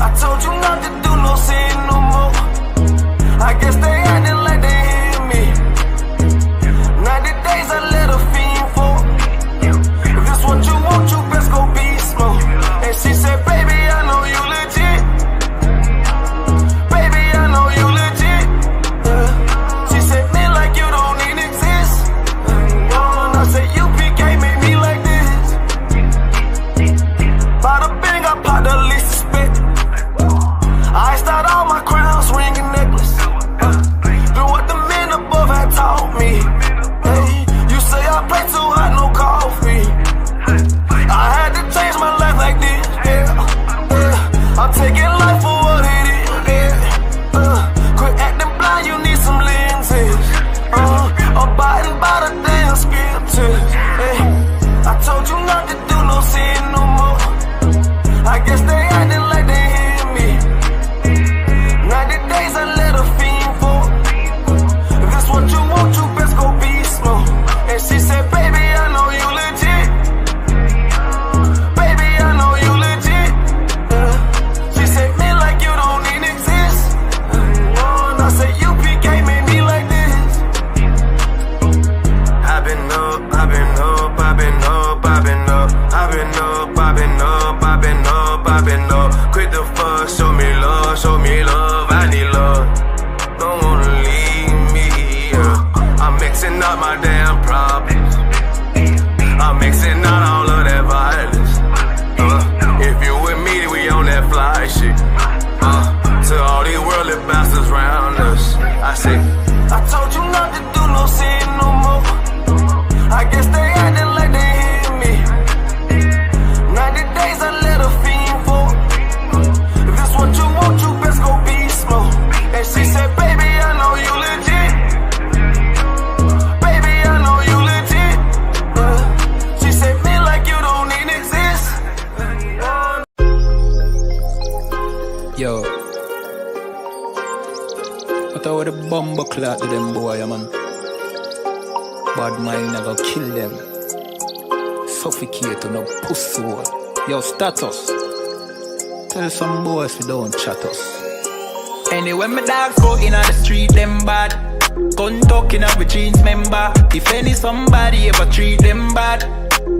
I told you not to do no sin no more. I guess they acting like they hear me. 90 days I let a fiend for. If this what you want, you best go beast mode. And she said, baby, I know you legit. Baby, I know you legit. She said, man, like you don't need exist. And I said, UPK made me like this. Bada bing, I popped the least suspect. I start all my crowns, ring and necklace. Do what the men above had taught me. Hey, you say I play too hot, no coffee. I had to change my life like this. Yeah. I'm taking life for what it is. Yeah. Quit acting blind, you need some lenses. Abiding by the damn scriptures. Hey, I told you not to do no sin no more. I guess they acting like they hear me. 90 days I let a fiend for. If this what you want, you best go beast mode. And she said, baby, I know you legit. Baby, I know you legit. She said, man, like you don't need exist. And I said, UPK made me like this. I've been up, I've been up, I've been up, I've been up. I've been up, I've been up, I've been up, I've been up. Quit the fuss, show me love, show me love. I need love. Don't wanna leave me. I'm mixing up my damn problems. I'm mixing out all of that violence. If you with me, we on that fly shit. To all these worldly bastards round us, I say, I told you not to do no sin no more. I guess they acting like they hear me. 90 days I let a fiend for. If this what you want, you best go beast mode. And she said, baby, I know you legit. Baby, I know you legit. She said, man, like you don't need exist. Yo, I thought the bomber clock to them boy, man. Bad mind never kill them. Suffocate to no pussy. Yo, status. Tell some boys we don't chat us. Anyway, my dogs go in on the street, them bad. Gun talking up with jeans member. If any somebody ever treat them bad,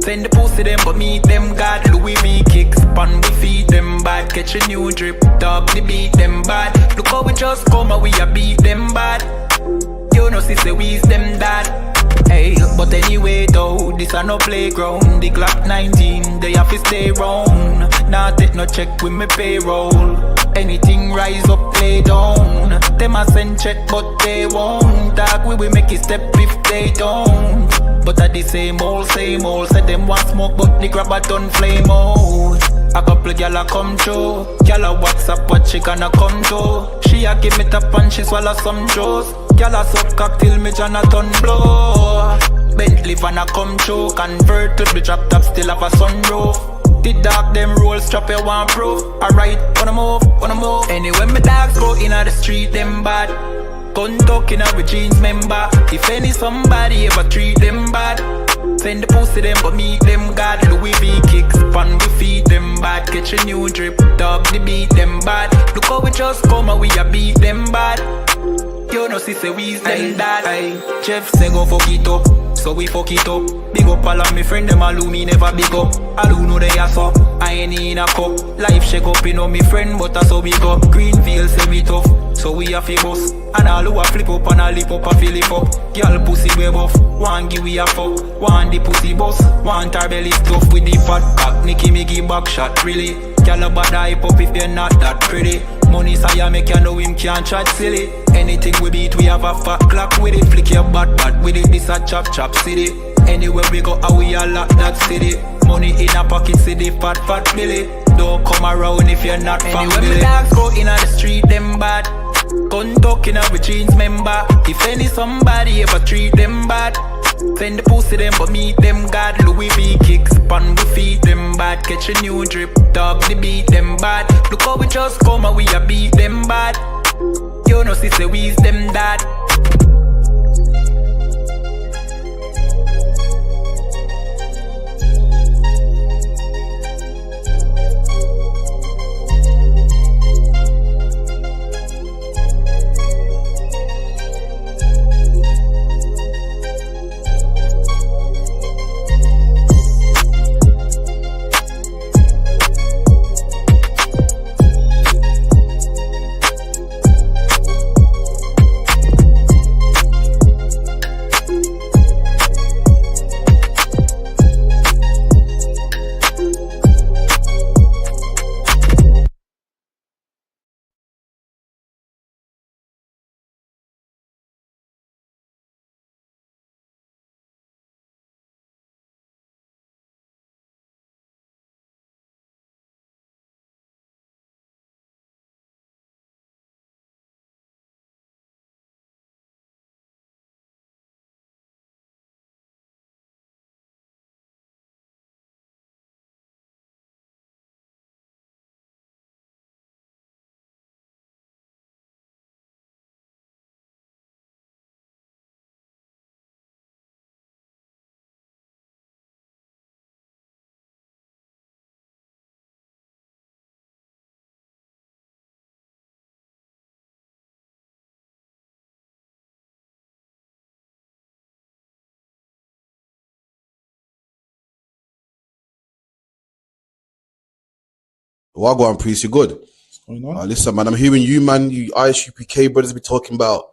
send the pussy them but meet them God. Louis V kicks, pan we feed them bad. Catch a new drip, dog the beat them bad. Look how we just come and we a beat them bad. You know sister we's them dad. Hey, but anyway though, this a no playground. The clock 19, they have to stay round. Nah take no check with me payroll. Anything rise up, play down. Them a send check but they won't. Dog we make it step if they don't. But at the same old, said them want smoke but the grab a done flame out. A couple gyal a come through. Gyal a WhatsApp what she gonna come to. She a give me tap and she swallow some juice. Gyal a suck cock till me Jonathan blow. Bentley van a come through. Convert to the drop top still have a sunroof. The dog them roll strap you want proof. Alright, wanna move. Anyway my dogs go in on the street them bad. Gun talking up with jeans member. If any somebody ever treat them bad, send the pussy them but meet them God. Louis V kicks, pan we feed them bad. Catch a new drip, dog the beat them bad. Look how we just come and we a beat them bad. You know sister we's them dad. Jeff say go fuck it up, so we fuck it up. Big up all of me friend them all who me never big up. All who know they are so, I ain't in a cup. Life shake up, you know me friend but that's how we go. Greenfield say we tough, so we a famous. And all who a flip up and a lip up a fill it up. Girl pussy way buff, one give we a fuck. One the pussy boss, one her belly stuff with the fat cock. Nicky me give back shot really. Girl a bad hype up if you're not that pretty. Money say make you know him can't chat silly. Anything we beat we have a fat clock with it. Flick your bad with it, this a chop city. Anywhere we go we a lock that city. Money in a pocket city, fat Billy. Don't come around if you're not family. Anyway my dogs go in on the street them bad. Gun talking up with jeans member. If any somebody ever treat them bad, send the pussy them but meet them God. Louis V kicks, pan we feed them bad. Catch a new drip, dog the beat them bad. Look how we just come and we a beat them bad. You know sister we's them dad. Wagwan priest, you good? What's going on? Listen, man, I'm hearing you, man, you ISUPK brothers be talking about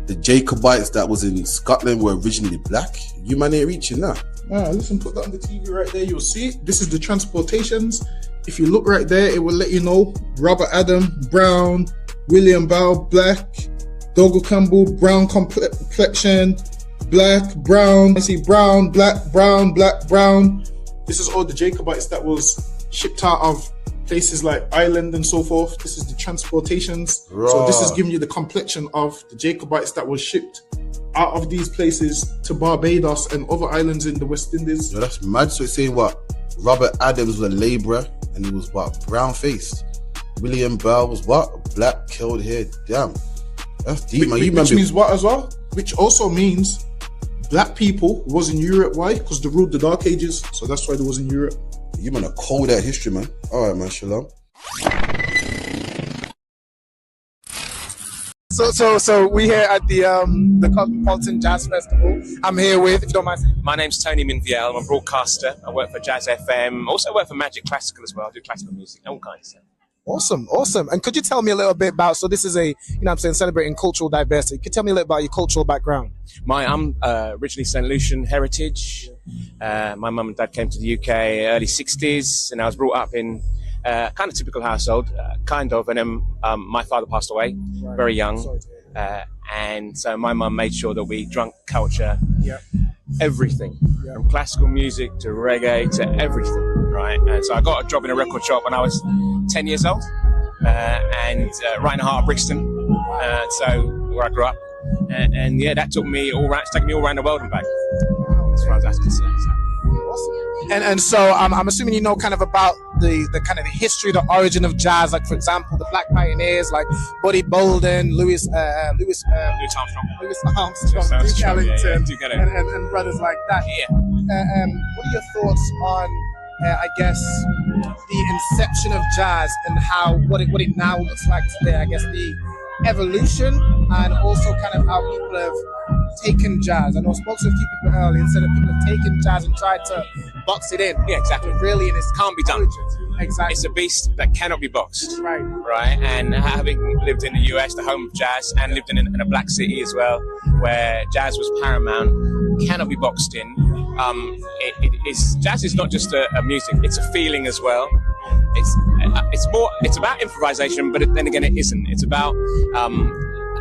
the Jacobites that was in Scotland were originally black. You man ain't reaching that. Listen, put that on the TV right there. You'll see it. This is the transportations. If you look right there, it will let you know Robert Adam, brown, William Bow, black, Dougal Campbell, brown complexion, black, brown. I see brown, black, brown, black, brown. This is all the Jacobites that was shipped out of places like Ireland and so forth. This is the transportations. Right. So this is giving you the complexion of the Jacobites that was shipped out of these places to Barbados and other islands in the West Indies. Yo, that's mad. So it's saying what? Robert Adams was a labourer and he was what? Brown faced. William Bell was what? Black, curled hair. Damn. That's deep, man. Which means what as well? Which also means black people was in Europe. Why? Because they ruled the Dark Ages. So that's why they was in Europe. You man are cold at history, man. All right, man. Shalom. So we here at the Cosmopolitan Jazz Festival. I'm here with, if you don't mind. My name's Tony Minviel. I'm a broadcaster. I work for Jazz FM. Also work for Magic Classical as well. I do classical music, all kinds of stuff. Awesome. And could you tell me a little bit about, so this is celebrating cultural diversity. Could you tell me a little about your cultural background? I'm originally St. Lucian heritage. My mum and dad came to the UK early 60s, and I was brought up in kind of typical household, and then my father passed away very young, and so my mum made sure that we drunk culture, everything, from classical music to reggae to everything, right? And so I got a job in a record shop when I was 10 years old, and right in the heart of Brixton, so where I grew up, and that took me all around, it's taken me all around the world and back, as far as that's concerned. So. And so I'm assuming you know kind of about the kind of the history, the origin of jazz, like for example the Black Pioneers like Buddy Bolden, Louis Armstrong, Duke Ellington, and brothers like that. What are your thoughts on I guess the inception of jazz and what it now looks like today? I guess the evolution and also kind of how people have taken jazz. I know I spoke to a few people earlier and said that people have taken jazz and tried to box it in. Yeah, exactly. Really, and it can't be done. Exactly. It's a beast that cannot be boxed. Right. And having lived in the US, the home of jazz, and lived in a black city as well, where jazz was paramount, cannot be boxed in. Jazz is not just a music; it's a feeling as well. It's about improvisation, but then again, it isn't. It's about a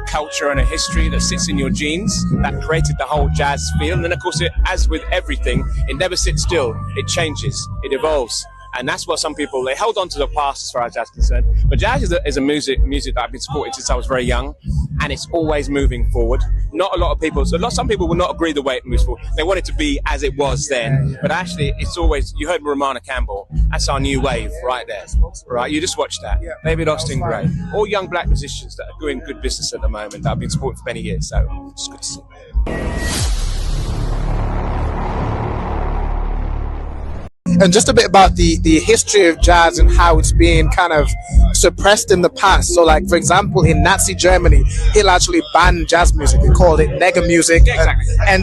culture and a history that sits in your genes that created the whole jazz feel. And then, of course, as with everything, it never sits still. It changes. It evolves. And that's what some people, they hold on to the past as far as jazz is concerned. But jazz is a music that I've been supporting since I was very young, and it's always moving forward. Not a lot of people, some people will not agree the way it moves forward. They want it to be as it was then, but actually it's always, you heard Romana Campbell, that's our new wave right there, right? You just watch that. David Austin Gray, all young black musicians that are doing good business at the moment that I've been supporting for many years, so it's good to see. And just a bit about the history of jazz and how it's been kind of suppressed in the past. So like, for example, in Nazi Germany, Hitler actually banned jazz music. They called it nigger music, and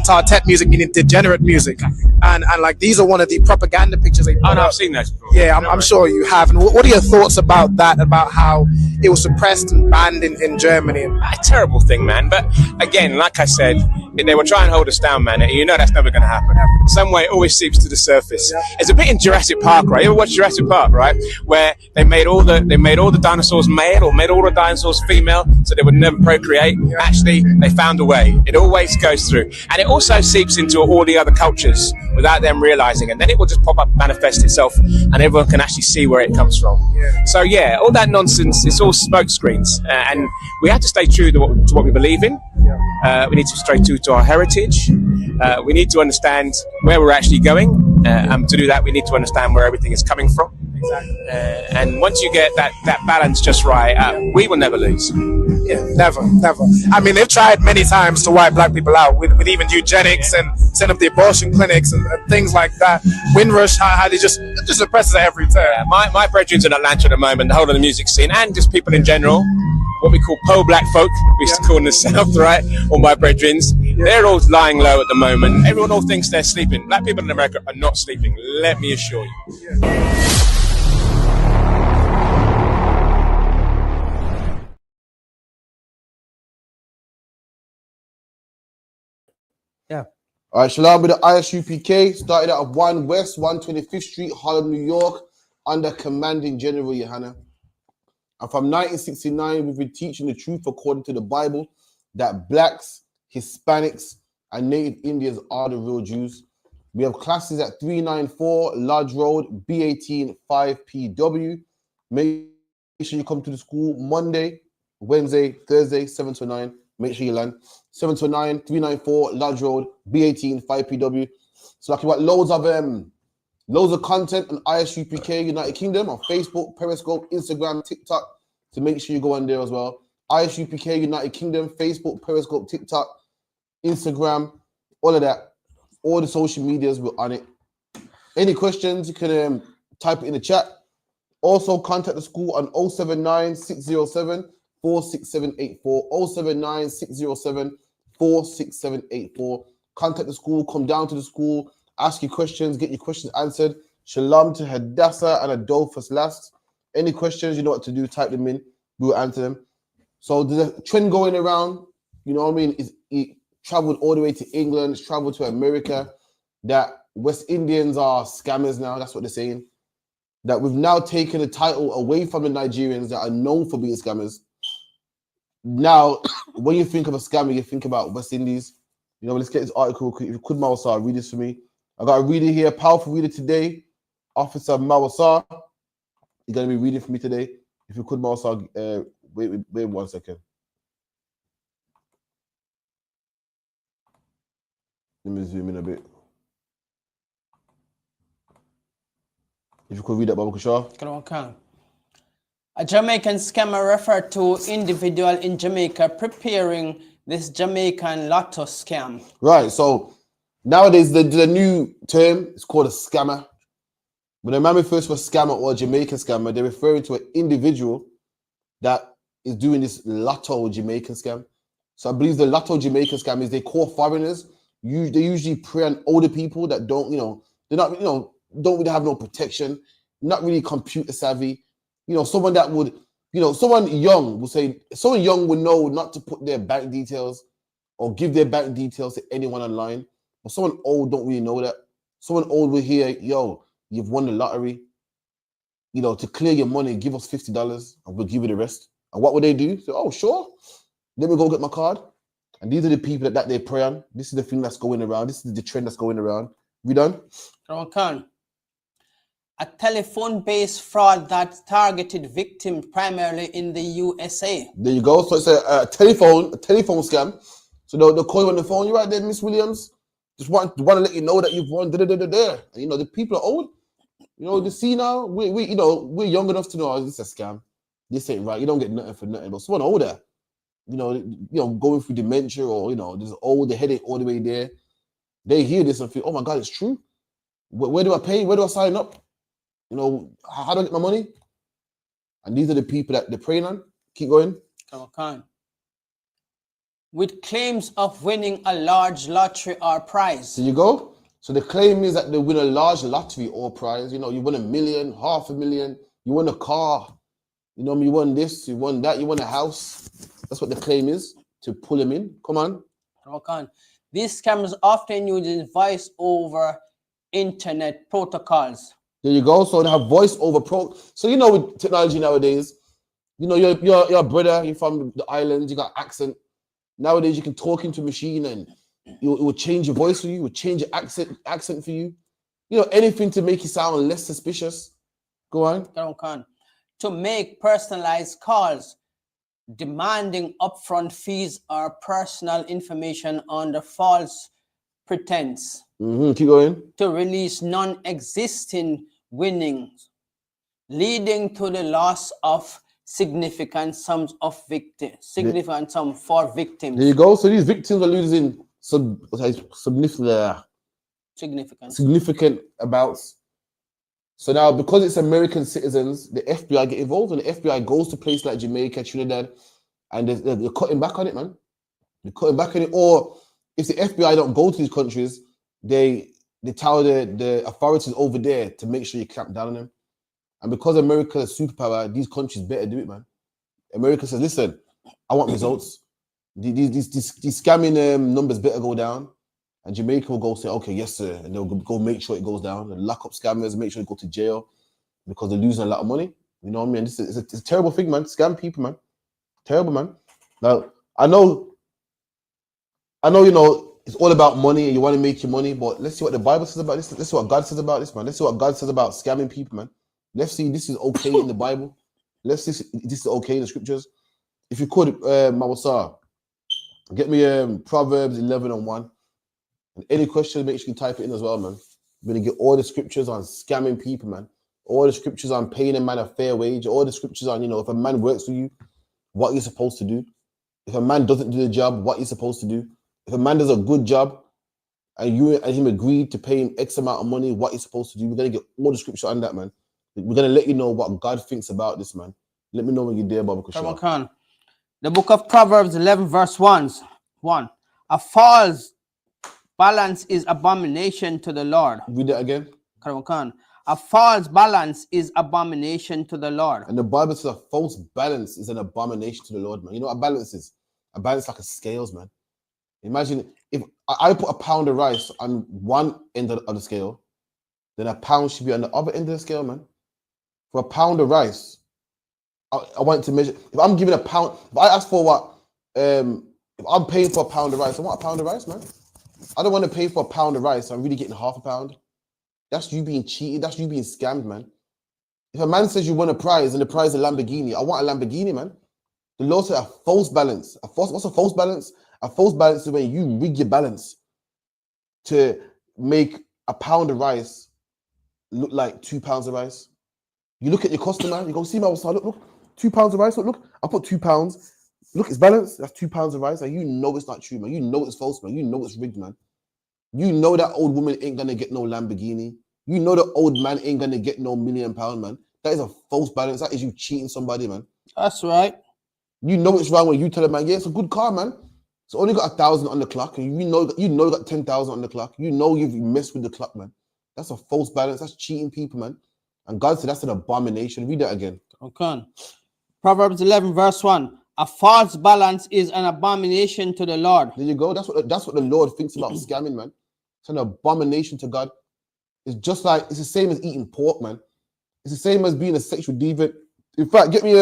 Entartet music, meaning degenerate music. And like, these are one of the propaganda pictures they put no, up. I've seen those before. Yeah, I'm sure you have. And what are your thoughts about that, about how it was suppressed and banned in Germany? A terrible thing, man. But again, like I said, they were trying to hold us down, man. You know that's never going to happen. Some way it always seeps to the surface. It's a bit in Jurassic Park, right? You ever watch Jurassic Park, right? Where they made all the dinosaurs male, or made all the dinosaurs female, so they would never procreate. Actually, they found a way. It always goes through, and it also seeps into all the other cultures without them realizing, and then it will just pop up, manifest itself, and everyone can actually see where it comes from. So yeah, all that nonsense, it's all smoke screens, and we have to stay true to what we believe in. We need to stay true to our heritage. We need to understand where we're actually going. To do that, we need to understand where everything is coming from. And once you get that balance just right, we will never lose. Yeah, never. I mean, they've tried many times to wipe black people out with even eugenics and set up the abortion clinics and things like that. Windrush, how they just suppress it every turn. My brethren's in Atlanta at the moment, the whole of the music scene, and just people in general, what we call po-black folk, we used to call in the South, right? All my brethren's, they're all lying low at the moment. Everyone all thinks they're sleeping. Black people in America are not sleeping, let me assure you. Yeah. All right, Shalom with the ISUPK started out of 1 West 125th Street, Harlem, New York, under Commanding General Yohana. And from 1969, we've been teaching the truth according to the Bible that blacks, Hispanics, and Native Indians are the real Jews. We have classes at 394 Lodge Road, B18 5PW. Make sure you come to the school Monday, Wednesday, Thursday, 7 to 9. Make sure you land. 7 to 9, 394 Lodge Road, B18 5PW. So like about loads of content on ISUPK United Kingdom on Facebook, Periscope, Instagram, TikTok. So make sure you go on there as well. ISUPK United Kingdom, Facebook, Periscope, TikTok, Instagram, all of that. All the social medias we're on it. Any questions, you can type it in the chat. Also contact the school on 079 607 46784. 079 607 46784. Contact the school, come down to the school, ask your questions, get your questions answered. Shalom to Hadassah and Adolphus last. Any questions, you know what to do, type them in, we'll answer them. So there's a trend going around, you know what I mean? It traveled all the way to England, it's traveled to America, that West Indians are scammers now, that's what they're saying. That we've now taken the title away from the Nigerians that are known for being scammers. Now, when you think of a scammer, you think about West Indies. You know, let's get this article. If you could, Mawasar, read this for me. I got a reader here, powerful reader today, Officer Mawasar. You're going to be reading for me today. If you could, Mawasar, wait 1 second. Let me zoom in a bit. If you could read that, Babu Kushar. A Jamaican scammer referred to individual in Jamaica preparing this Jamaican lotto scam. Right, so nowadays the new term is called a scammer. When the man refers to a scammer or a Jamaican scammer, they're referring to an individual that is doing this lotto Jamaican scam. So I believe the lotto Jamaican scam is they call foreigners. They usually prey on older people that don't, they're not, don't really have no protection, not really computer savvy. Someone that would, someone young will say, someone young would know not to put their bank details or give their bank details to anyone online. But someone old don't really know that. Someone old will hear, yo, you've won the lottery. To clear your money, give us $50 and we'll give you the rest. And what would they do? Say, oh, sure. Let me go get my card. And these are the people that they prey on. This is the thing that's going around. This is the trend that's going around. We done? A telephone-based fraud that targeted victims primarily in the USA. There you go. So it's a telephone scam. So they'll call you on the phone. You're right there, Miss Williams. Just want to let you know that you've won. And, the people are old. The see now, we're young enough to know this is a scam. This ain't right. You don't get nothing for nothing. But someone older, going through dementia or there's the headache all the way there. They hear this and feel, oh my God, it's true. Where do I pay? Where do I sign up? How do I get my money? And these are the people that they're preying on. Keep going. With claims of winning a large lottery or prize. There you go. So the claim is that they win a large lottery or prize. You win $1 million, $500,000. You won a car. You won this, you won that, you won a house. That's what the claim is, to pull them in. Come on. These scammers often use voice over internet protocols. There you go. So they have voice over So with technology nowadays, your brother, you're from the islands, you got accent. Nowadays you can talk into a machine and it will change your voice for you, it will change your accent for you. Anything to make you sound less suspicious. Go on. To make personalized calls, demanding upfront fees or personal information under false pretense. Keep going. To release non-existing winnings, leading to the loss of significant sums for victims. There you go. So these victims are losing significant amounts. So now, because it's American citizens, the FBI get involved, and the FBI goes to places like Jamaica, Trinidad, and they're cutting back on it, man. They're cutting back on it. Or if the FBI don't go to these countries, they tell the authorities over there to make sure you clamp down on them. And because America is a superpower, these countries better do it, man. America says, listen, I want results. These scamming numbers better go down. And Jamaica will go say, okay, yes, sir. And they'll go make sure it goes down. And lock up scammers, make sure they go to jail because they're losing a lot of money. You know what I mean? It's a terrible thing, man. Scam people, man. Terrible, man. Now, I know, you know, it's all about money and you want to make your money, but let's see what the Bible says about this. Let's see what God says about this, man. Let's see what God says about scamming people, man. Let's see this is okay in the Bible. Let's see this is okay in the scriptures. If you could, Mawasa, get me Proverbs 11:1. And any questions, make sure you type it in as well, man. We're going to get all the scriptures on scamming people, man. All the scriptures on paying a man a fair wage. All the scriptures on, you know, if a man works for you, what you're supposed to do. If a man doesn't do the job, what you're supposed to do. If a man does a good job and you and him agreed to pay him X amount of money, what you're supposed to do. We're going to get all the scripture on that, man. We're going to let you know what God thinks about this, man. Let me know when you're there, Baba Kushal. Khan. The book of Proverbs 11 verse 1. A false balance is abomination to the Lord. Read that again. Khan. A false balance is abomination to the Lord. And the Bible says a false balance is an abomination to the Lord, man. You know what a balance is? A balance is like a scales, man. Imagine if I put a pound of rice on one end of the scale, then a pound should be on the other end of the scale, man. For a pound of rice, I want to measure. If I'm giving a pound, if I ask for what, if I'm paying for a pound of rice, I want a pound of rice, man. I don't want to pay for a pound of rice. I'm really getting half a pound. That's you being cheated. That's you being scammed, man. If a man says you want a prize and the prize is a Lamborghini, I want a Lamborghini, man. The Lord said a false balance. What's a false balance? A false balance is when you rig your balance to make a pound of rice look like 2 pounds of rice. You look at your customer, you go, see my look, 2 pounds of rice. Look, I put 2 pounds. Look, it's balanced. That's 2 pounds of rice. And you know it's not true, man. You know it's false, man. You know it's rigged, man. You know that old woman ain't gonna get no Lamborghini. You know the old man ain't gonna get no £1 million, man. That is a false balance. That is you cheating somebody, man. That's right. You know it's wrong when you tell a man, yeah, it's a good car, man. It's only got 1,000 on the clock, and you know you got 10,000 on the clock. You know you've messed with the clock, man. That's a false balance. That's cheating people, man. And God said that's an abomination. Read that again. Okay. Proverbs 11 verse 1. A false balance is an abomination to the Lord. There you go. That's what the Lord thinks about scamming, man. It's an abomination to God. It's just like, it's the same as eating pork, man. It's the same as being a sexual deviant. In fact, get me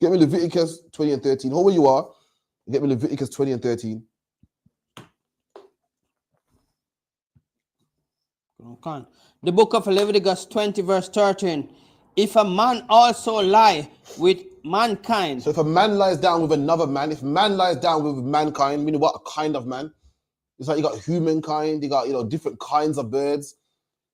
Leviticus 20 and 13. Hold where you are. Get me Leviticus 20 and 13. Okay. The book of Leviticus 20 verse 13. If a man also lie with mankind. So if a man lies down with another man, if man lies down with mankind, meaning what kind of man? It's like you got humankind, you got, you know, different kinds of birds.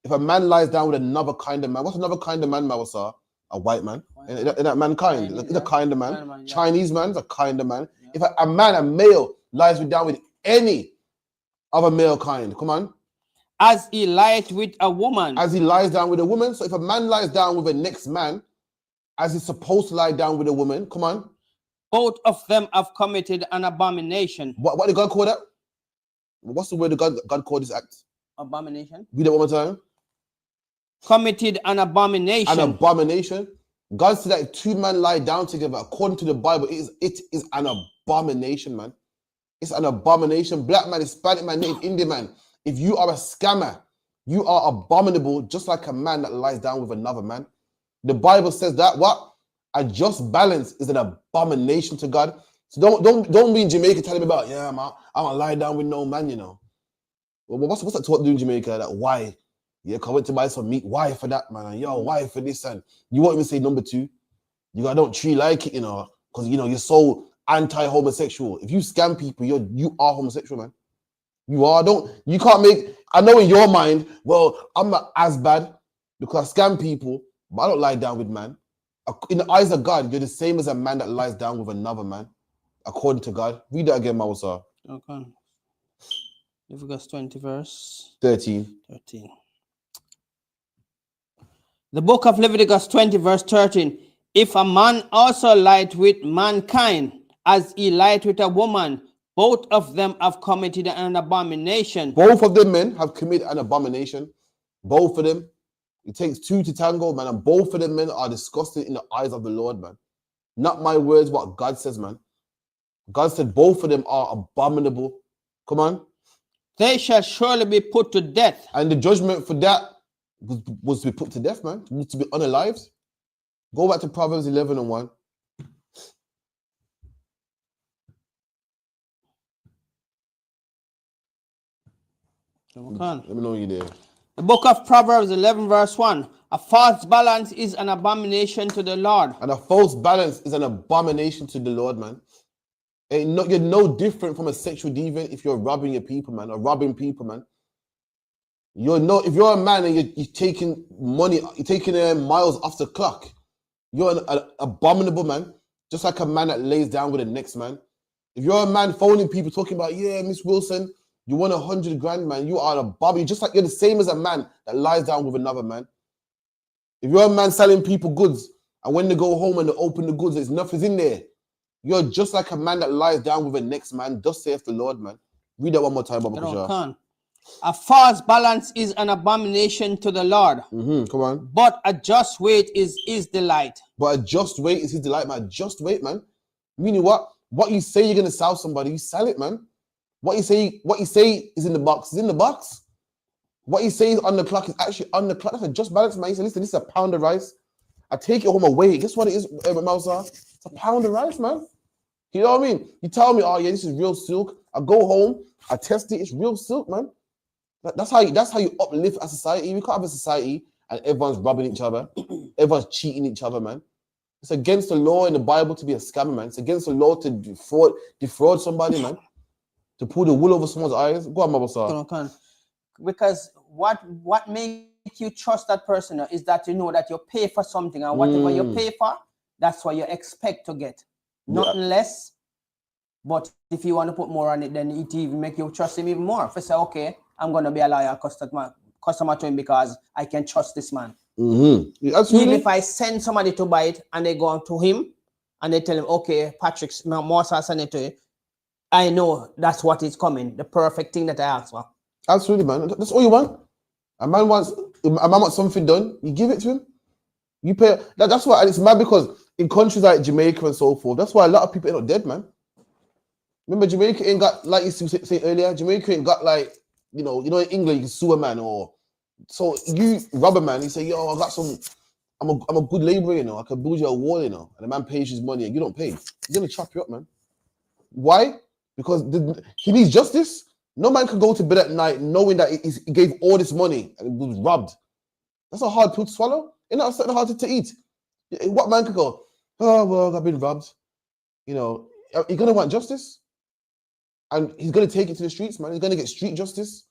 If a man lies down with another kind of man, what's another kind of man, Mawasa? A white man. Is that mankind? Chinese, it's a kind of man. Yeah. Chinese man's a kind of man. Yeah. If a male, lies down with any other male kind, come on. As he lies with a woman. As he lies down with a woman. So if a man lies down with a next man, as he's supposed to lie down with a woman, come on. Both of them have committed an abomination. What did God call that? What's the word that God called this act? Abomination. Read it one more time. Committed an abomination. An abomination. God said that if two men lie down together, according to the Bible, it is an abomination, man. It's an abomination. Black man, Hispanic man, Native Indian man. If you are a scammer, you are abominable, just like a man that lies down with another man. The Bible says that what? A just balance is an abomination to God. So don't be in Jamaica telling me about, yeah, man, I don't lie down with no man, you know. Well, what's that to do in Jamaica? That why? Yeah, I went to buy some meat. Why for that, man? And yo, why for this? And you won't even say number two. You got don't treat like it, you know, because you know you're so anti-homosexual. If you scam people, you are homosexual, man. You are. You can't make. I know in your mind, well, I'm not as bad because I scam people, but I don't lie down with man. In the eyes of God, you're the same as a man that lies down with another man, according to God. Read that again, Mawasa. Okay. Leviticus 20 verse 13. The book of Leviticus 20 verse 13. If a man also lied with mankind, as he lied with a woman, both of them have committed an abomination. Both of them men have committed an abomination. Both of them. It takes two to tango, man. And both of them men are disgusting in the eyes of the Lord, man. Not my words, what God says, man. God said both of them are abominable. Come on. they shall surely be put to death. And the judgment for that was to be put to death, man. Was to be unalived. Go back to Proverbs 11:1. Let me know when you're there. The book of Proverbs 11 verse 1. A false balance is an abomination to the Lord. And a false balance is an abomination to the Lord, man. You're no different from a sexual deviant if you're robbing your people, man, or robbing people, man. If you're a man and you're taking money, you're taking miles off the clock, you're an abominable man, just like a man that lays down with the next man. If you're a man phoning people talking about, yeah, Miss Wilson, you won 100 grand, man, you are a bobby, just like you're the same as a man that lies down with another man. If you're a man selling people goods, and when they go home and they open the goods, there's nothing in there, you're just like a man that lies down with the next man. Thus saith the Lord, man. Read that one more time, Baba Kusha. A false balance is an abomination to the Lord. Come on. But a just weight is his delight. But a just weight is his delight, man. Just weight, man. Meaning what? What you say you're gonna sell somebody, you sell it, man. What you say is in the box, is in the box. What you say is on the clock is actually on the clock. That's a just balance, man. You say, listen, this is a pound of rice. I take it home away. Guess what it is, Mousa? It's a pound of rice, man. You know what I mean? You tell me, oh yeah, this is real silk. I go home, I test it, it's real silk, man. That's how you uplift a society. We can't have a society and everyone's robbing each other, everyone's cheating each other, man. It's against the law in the Bible to be a scammer, man. It's against the law to defraud somebody, man. To pull the wool over someone's eyes. Go on, Mabasa. Because what makes you trust that person is that you know that you pay for something, and whatever you pay for, that's what you expect to get. Nothing less. But if you want to put more on it, then it even make you trust him even more. If you say, okay, I'm going to be a loyal customer to him because I can trust this man. Even if I send somebody to buy it and they go on to him and they tell him, okay, Patrick's Mosa send it to you, I know that's what is coming, the perfect thing that I asked for. Absolutely, man. That's all you want. A man wants something done, you give it to him. You pay. That's why, and it's mad because in countries like Jamaica and so forth, that's why a lot of people are not dead, man. Remember, Jamaica ain't got, like you say earlier, Jamaica ain't got like, you know, in England you can sue a man, or so you rob a man, you say, yo, I got some, I'm a good labourer, you know, I can build you a wall, you know, and the man pays his money and you don't pay. He's gonna chop you up, man. Why? Because he needs justice. No man can go to bed at night knowing that he gave all this money and was robbed. That's a hard pill to swallow. It's not something hard to eat. What man could go, oh, well, I've been robbed. You know, he's going to want justice. And he's going to take it to the streets, man. He's going to get street justice.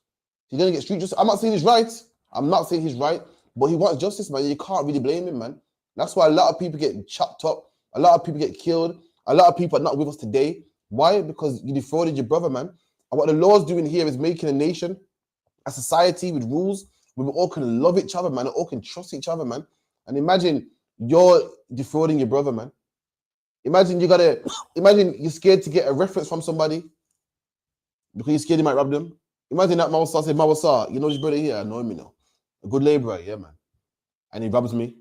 He's going to get street justice. I'm not saying he's right. I'm not saying he's right. But he wants justice, man. You can't really blame him, man. That's why a lot of people get chopped up. A lot of people get killed. A lot of people are not with us today. Why? Because you defrauded your brother, man. And what the law's doing here is making a nation, a society with rules where we all can love each other, man, and all can trust each other, man. And imagine you're defrauding your brother, man. Imagine you're scared to get a reference from somebody because you're scared you might rob them. Imagine that Mawasa said, Mawasa, you know this brother here? I know him, you know. A good laborer, yeah, man. And he robs me.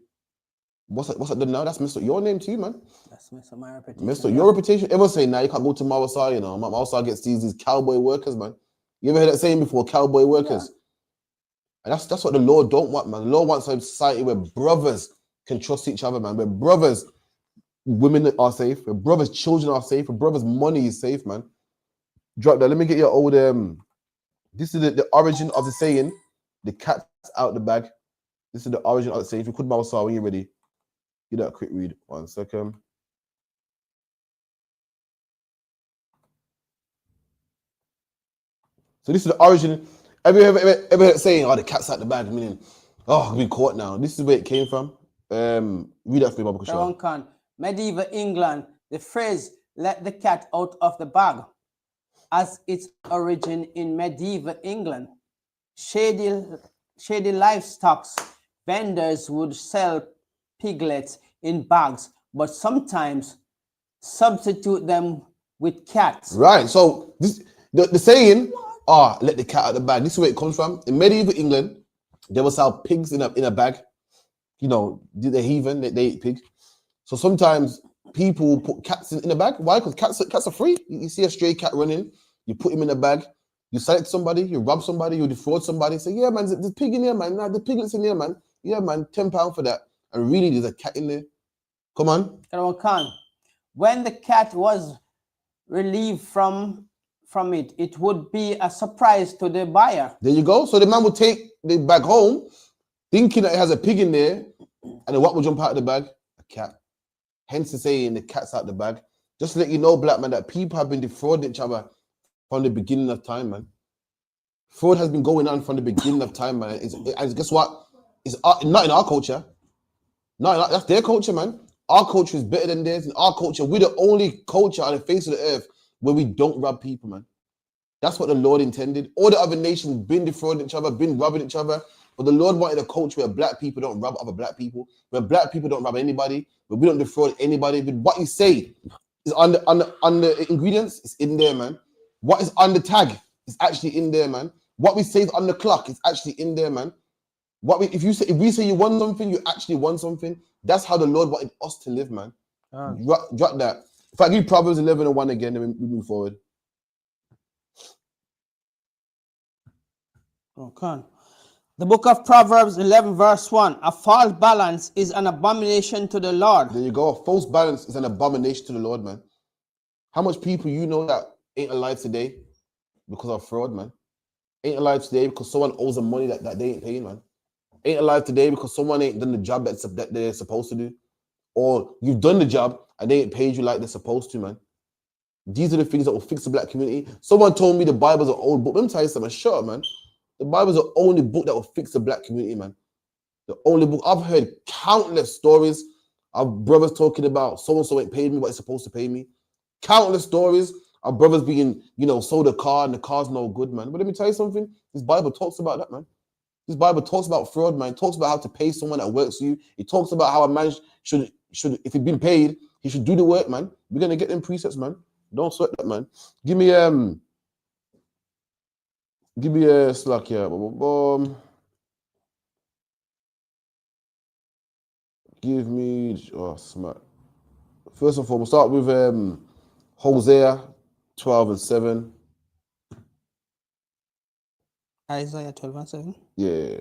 What's that done now? That's messed up your name too, man. That's messed up my reputation. Messed up your reputation. Everyone say, nah, you can't go to Mawasa, you know. Mawasa gets these cowboy workers, man. You ever heard that saying before? Cowboy workers. Yeah. And that's what the law don't want, man. The law wants a society where brothers can trust each other, man. Where brothers, women are safe. Where brothers, children are safe. Where brothers, money is safe, man. Drop that. Let me get your old, this is the origin of the saying, the cat's out the bag. This is the origin of the saying. If you could, Mawasa, when you're ready. Give that a quick read. 1 second. So this is the origin. Have you ever heard saying, oh, the cat's out the bag, meaning, oh, I've been caught now. This is where it came from. Read that for me, Baba Kusha. Medieval England, the phrase, let the cat out of the bag, as its origin in medieval England. Shady livestock vendors would sell piglets in bags, but sometimes substitute them with cats. Right. So this the saying, let the cat out of the bag. This is where it comes from. In medieval England, they would sell pigs in a bag. You know, the heathen, they eat pig. So sometimes people put cats in a bag. Why? Because cats are free. You see a stray cat running, you put him in a bag, You select somebody, you rob somebody, you defraud somebody, say, yeah, man, there's pig in here, man. Nah, the piglet's in here, man. Yeah, man, £10 for that. And really, there's a cat in there. Come on. Khan, when the cat was relieved from it, it would be a surprise to the buyer. There you go. So the man will take the bag home, thinking that it has a pig in there, and then what will jump out of the bag? A cat. Hence the saying, the cat's out the bag. Just to let you know, black man, that people have been defrauding each other from the beginning of time, man. Fraud has been going on from the beginning of time, man. And guess what? It's not in our culture. That's their culture, man. Our culture is better than theirs. In our culture, we're the only culture on the face of the earth where we don't rob people, man. That's what the Lord intended. All the other nations been defrauding each other, been robbing each other. But the Lord wanted a culture where black people don't rob other black people, where black people don't rob anybody, where we don't defraud anybody. But what you say is on the ingredients, it's in there, man. What is on the tag is actually in there, man. What we say is on the clock is actually in there, man. If we say you want something, you actually want something. That's how the Lord wanted us to live, man. Drop that. If I give you Proverbs 11:1 again, then we move forward. Okay. The book of Proverbs 11 verse 1. A false balance is an abomination to the Lord. There you go. A false balance is an abomination to the Lord, man. How much people you know that ain't alive today because of fraud, man? Ain't alive today because someone owes them money that they ain't paying, man. Ain't alive today because someone ain't done the job that they're supposed to do. Or you've done the job and they ain't paid you like they're supposed to, man. These are the things that will fix the black community. Someone told me the Bible's an old book. Let me tell you something. Shut up, man. The Bible's the only book that will fix the black community, man. The only book. I've heard countless stories of brothers talking about so-and-so ain't paid me what it's supposed to pay me. Countless stories of brothers being, sold a car and the car's no good, man. But let me tell you something. This Bible talks about that, man. This Bible talks about fraud, man. It talks about how to pay someone that works for you. It talks about how a man should if he's been paid, he should do the work, man. We're going to get them precepts, man. Don't sweat that, man. Give me a slack here. Give me smart. First of all, we'll start with Hosea 12:7. Isaiah 12:7. Yeah.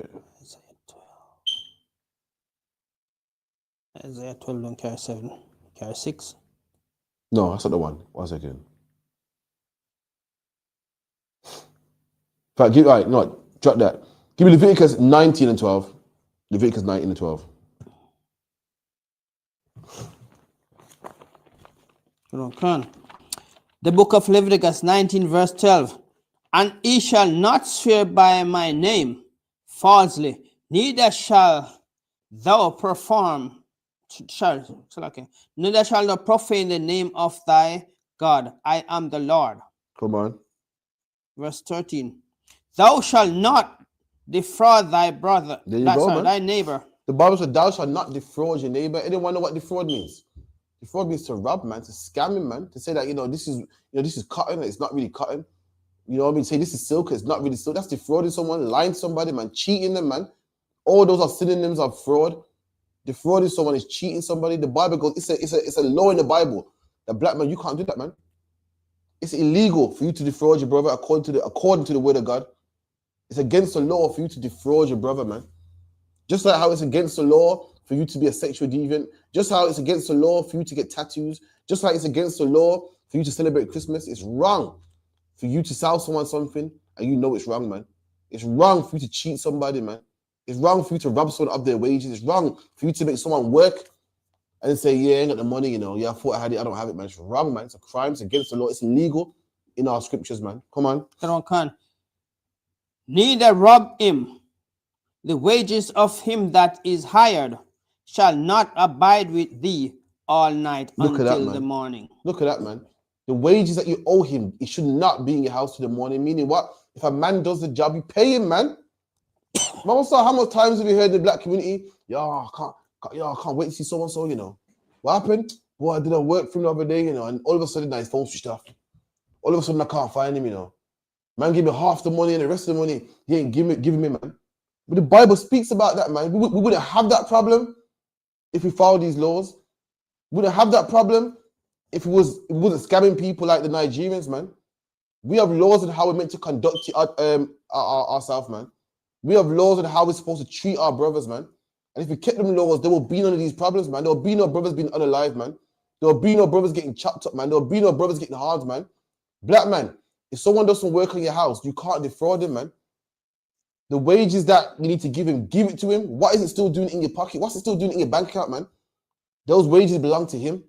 Isaiah 12 don't carry 7. Carry 6. No, that's not the one. 1 second. In fact, drop that. Give me Leviticus 19:12. Leviticus 19:12. The book of Leviticus 19 verse 12. And he shall not swear by my name falsely, neither shall thou neither shall thou profane the name of thy God. I am the Lord. Come on. Verse 13. Thou shalt not defraud thy brother, thy neighbor. The Bible said, thou shalt not defraud your neighbor. Anyone know what defraud means? Defraud means to rob, man, to scam him, man, to say that, this is cotton, it's not really cotton. You know what I mean? Say this is silk, it's not really silk. That's defrauding someone, lying to somebody, man, cheating them, man. All those are synonyms of fraud. Defrauding someone is cheating somebody. The Bible goes, it's a law in the Bible that black man, you can't do that, man. It's illegal for you to defraud your brother according to the word of God. It's against the law for you to defraud your brother, man. Just like how it's against the law for you to be a sexual deviant. Just how it's against the law for you to get tattoos. Just like it's against the law for you to celebrate Christmas. It's wrong for you to sell someone something and you know it's wrong, man. It's wrong for you to cheat somebody, man. It's wrong for you to rob someone of their wages. It's wrong for you to make someone work and say, yeah, I ain't got the money, Yeah, I thought I had it. I don't have it, man. It's wrong, man. It's a crime. It's against the law. It's illegal in our scriptures, man. Come on. Neither rob him. The wages of him that is hired shall not abide with thee all night until the morning. Look at that, man. The wages that you owe him, it should not be in your house till the morning. Meaning what? If a man does the job, you pay him, man. How much times have you heard the black community? I can't wait to see so-and-so, What happened? Boy, I did a work for him the other day, and all of a sudden his phone switched off. All of a sudden I can't find him, Man gave me half the money and the rest of the money he ain't giving me, man. But the Bible speaks about that, man. We wouldn't have that problem if we followed these laws. We wouldn't have that problem if it wasn't scamming people like the Nigerians, man. We have laws on how we're meant to conduct ourselves, man. We have laws on how we're supposed to treat our brothers, man. And if we kept them laws, there will be none of these problems, man. There will be no brothers being unalive, man. There will be no brothers getting chopped up, man. There will be no brothers getting hard, man. Black man, if someone does some work on your house, you can't defraud him, man. The wages that you need to give him, give it to him. What is it still doing in your pocket? What's it still doing in your bank account, man? Those wages belong to him.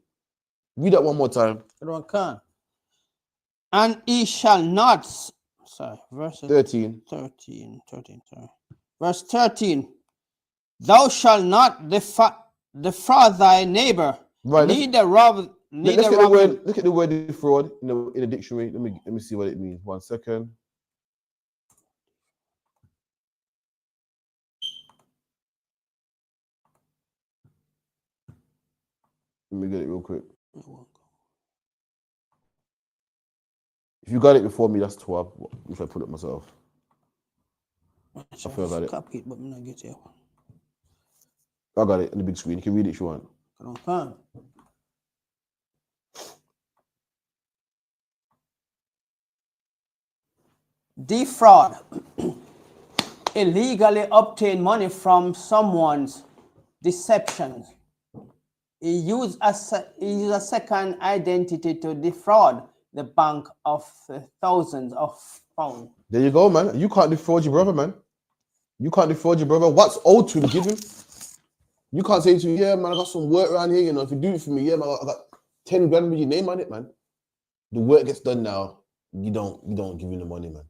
Read that one more time. Everyone can. And he shall not, verse 13. 13, sorry. Verse 13. Thou shalt not defraud thy neighbor, Right, neither rob. Look at the word defraud in the dictionary. Let me see what it means. 1 second. Let me get it real quick. If you got it before me, that's 12. If I put it myself. I feel I got it. Copy it, but I'm not get it. I got it on the big screen. You can read it if you want. Defraud. Illegally obtain money from someone's deception. He used a second identity to defraud the bank of thousands of pounds. There you go, man. You can't defraud your brother, man. You can't defraud your brother. What's owed to him, give him. You can't say to him, yeah, man, I got some work around here, you know, if you do it for me, yeah, man, I got 10 grand with your name on it, man. The work gets done now. You don't give him the money, man.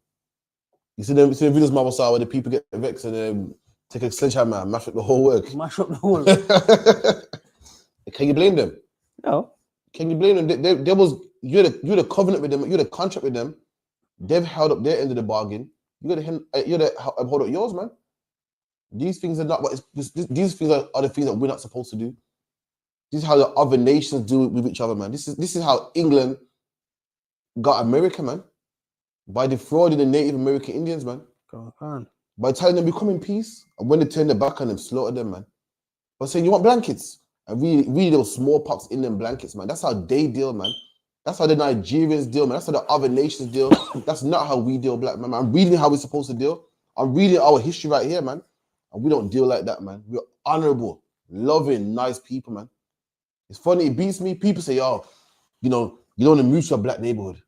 You see the videos, Mama saw where the people get vexed and take a sledgehammer and mash up the whole work. Mash up the whole work. Can you blame them? No. Can you blame them? You had a covenant with them, you had a contract with them. They've held up their end of the bargain. You got to hold up yours, man. These things are not. These things are the things that we're not supposed to do. This is how the other nations do it with each other, man. This is how England got America, man. By defrauding the Native American Indians, man. Go on. By telling them we come in peace, and when they turn their back on them, slaughter them, man. By saying you want blankets, and really those smallpox in them blankets, man. That's how they deal, man. That's how the Nigerians deal, man. That's how the other nations deal. That's not how we deal, black man. I'm reading how we're supposed to deal. I'm reading our history right here, man. And we don't deal like that, man. We're honorable, loving, nice people, man. It's funny, it beats me. People say, oh, you don't want to move to a black neighborhood.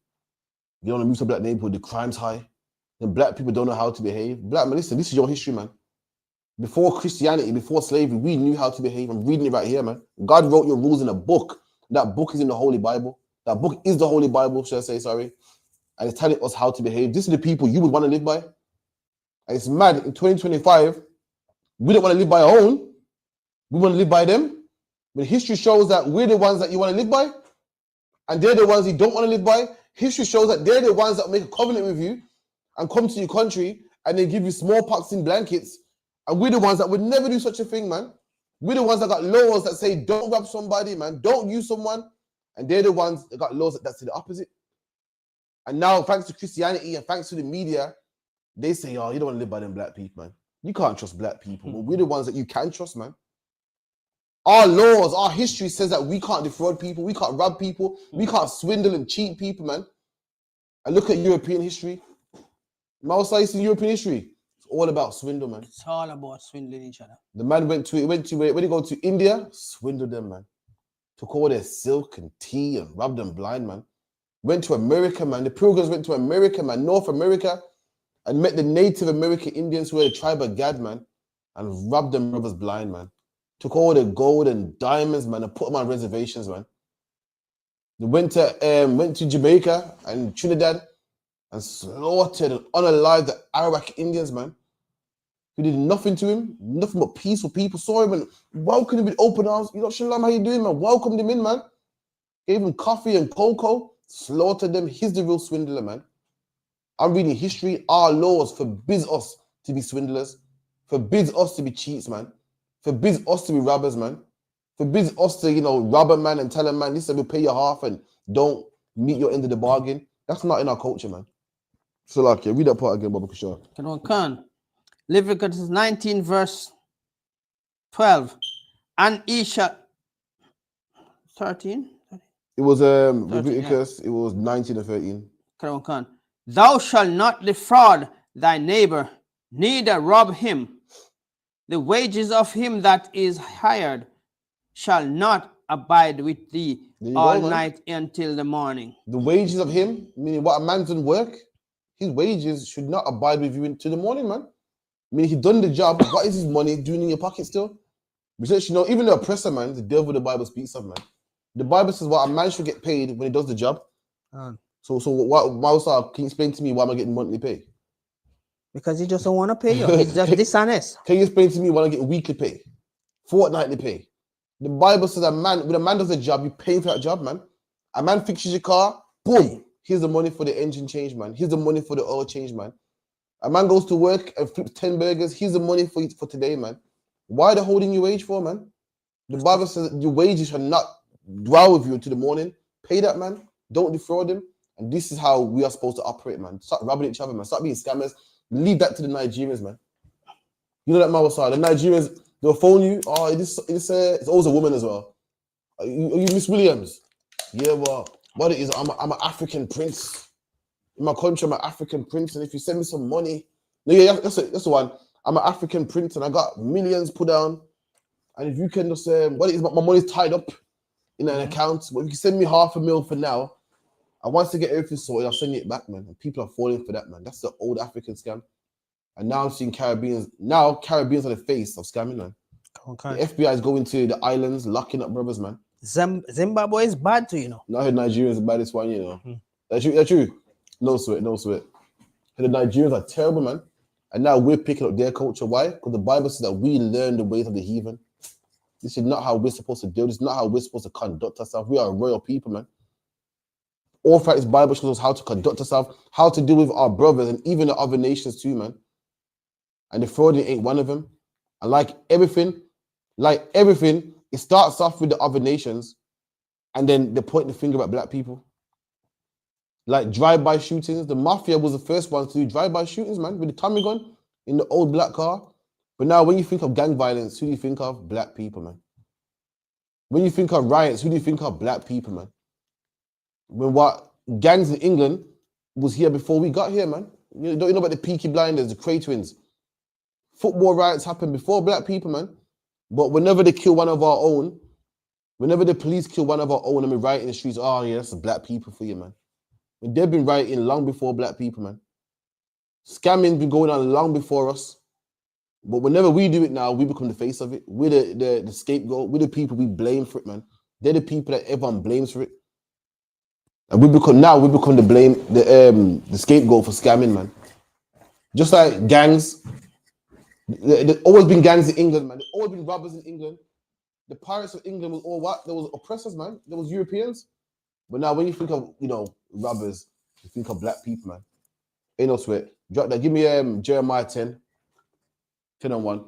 You don't want to move to a black neighborhood, the crime's high. Then black people don't know how to behave. Black man, listen, this is your history, man. Before Christianity, before slavery, we knew how to behave. I'm reading it right here, man. God wrote your rules in a book. That book is in the Holy Bible. That book is the Holy Bible, should I say, sorry. And it's telling us how to behave. This is the people you would want to live by. And it's mad, in 2025, we don't want to live by our own. We want to live by them. But history shows that we're the ones that you want to live by. And they're the ones you don't want to live by. History shows that they're the ones that make a covenant with you and come to your country and they give you smallpox in blankets. And we're the ones that would never do such a thing, man. We're the ones that got laws that say don't rob somebody, man. Don't use someone. And they're the ones that got laws that say the opposite. And now, thanks to Christianity and thanks to the media, they say, oh, you don't want to live by them black people, man. You can't trust black people. But we're the ones that you can trust, man. Our laws, our history says that we can't defraud people. We can't rob people. We can't swindle and cheat people, man. And look at European history. Most in European history, it's all about swindle, man. It's all about swindling each other. The man went to when he go to India, swindled them, man. Took all their silk and tea and robbed them blind, man. Went to America, man. The pilgrims went to America, man, North America, and met the Native American Indians who were the tribe of Gad, man, and robbed them brothers blind, man. Took all the gold and diamonds, man, and put them on reservations, man. They went to Jamaica and Trinidad and slaughtered and unalived the Arawak Indians, man. Who did nothing to him, nothing but peaceful people. Saw him and welcomed him with open arms. You know, Shalom, how you doing, man? Welcomed him in, man. Gave him coffee and cocoa. Slaughtered them. He's the real swindler, man. I'm reading history. Our laws forbids us to be swindlers. Forbids us to be cheats, man. Forbids us to be robbers, man. Forbids us to, rob a man and tell a man, listen, we'll pay you half and don't meet your end of the bargain. That's not in our culture, man. So, read that part again, Baba Kushar. Can. Leviticus 19, verse 12. And he shall 13. It was Leviticus, yeah. It was 19 and 13. Can. Thou shalt not defraud thy neighbor, neither rob him. The wages of him that is hired shall not abide with thee all night until the morning. The wages of him, meaning what a man's done work, his wages should not abide with you until the morning, man. I mean, he done the job. What is his money doing in your pocket still? Because, you know, even the oppressor, man, the devil the Bible speaks of, man. The Bible says what a man should get paid when he does the job. So what, can you explain to me why am I getting monthly pay? Because he just don't want to pay you. He's just dishonest. Can you explain to me why I get weekly pay? Fortnightly pay? The Bible says when a man does a job, you pay for that job, man. A man fixes your car, boom. Here's the money for the engine change, man. Here's the money for the oil change, man. A man goes to work and flips 10 burgers. Here's the money for today, man. Why are they holding your wage for, man? The Bible says that your wages shall not dwell with you until the morning. Pay that, man. Don't defraud him. And this is how we are supposed to operate, man. Start robbing each other, man. Start being scammers. Leave that to the Nigerians, man. You know that man was the Nigerians, they'll phone you. Oh, it's always a woman as well. Are you Miss Williams? Yeah, well, what it is, I'm an African prince. In my country, I'm an African prince. And if you send me some money, no, yeah, that's the one. I'm an African prince and I got millions put down. And if you can just what it is, my money's tied up in an account. But if you can send me $500,000 for now, and once I get everything sorted, I'll send it back, man. And people are falling for that, man. That's the old African scam. And now I'm seeing Caribbeans. Now Caribbeans are the face of scamming, man. Okay. The FBI is going to the islands, locking up brothers, man. Zimbabwe is bad too, you know. I heard Nigeria is the baddest one, you know. That's true. No sweat. The Nigerians are terrible, man. And now we're picking up their culture. Why? Because the Bible says that we learn the ways of the heathen. This is not how we're supposed to do. This is not how we're supposed to conduct ourselves. We are royal people, man. All throughout this Bible shows us how to conduct ourselves, how to deal with our brothers and even the other nations too, man. And the frauding ain't one of them. And like everything, it starts off with the other nations and then they point the finger at black people. Like drive-by shootings. The mafia was the first ones to do drive-by shootings, man, with the Tommy gun in the old black car. But now when you think of gang violence, who do you think of? Black people, man. When you think of riots, who do you think of? Black people, man. When what gangs in England was here before we got here, man. You know about the Peaky Blinders, the Cray Twins. Football riots happened before black people, man. But whenever they kill one of our own, whenever the police kill one of our own and we riot in the streets, oh yeah, that's the black people for you, man. And they've been rioting long before black people, man. Scamming's been going on long before us. But whenever we do it now, we become the face of it. We're the scapegoat. We're the people we blame for it, man. They're the people that everyone blames for it. And we become the scapegoat for scamming, man. Just like gangs. There's always been gangs in England, man. There's always been robbers in England. The pirates of England was all what? There was oppressors, man. There was Europeans. But now when you think of, robbers, you think of black people, man. Ain't no sweat. Drop that. Give me Jeremiah 10. 10:1.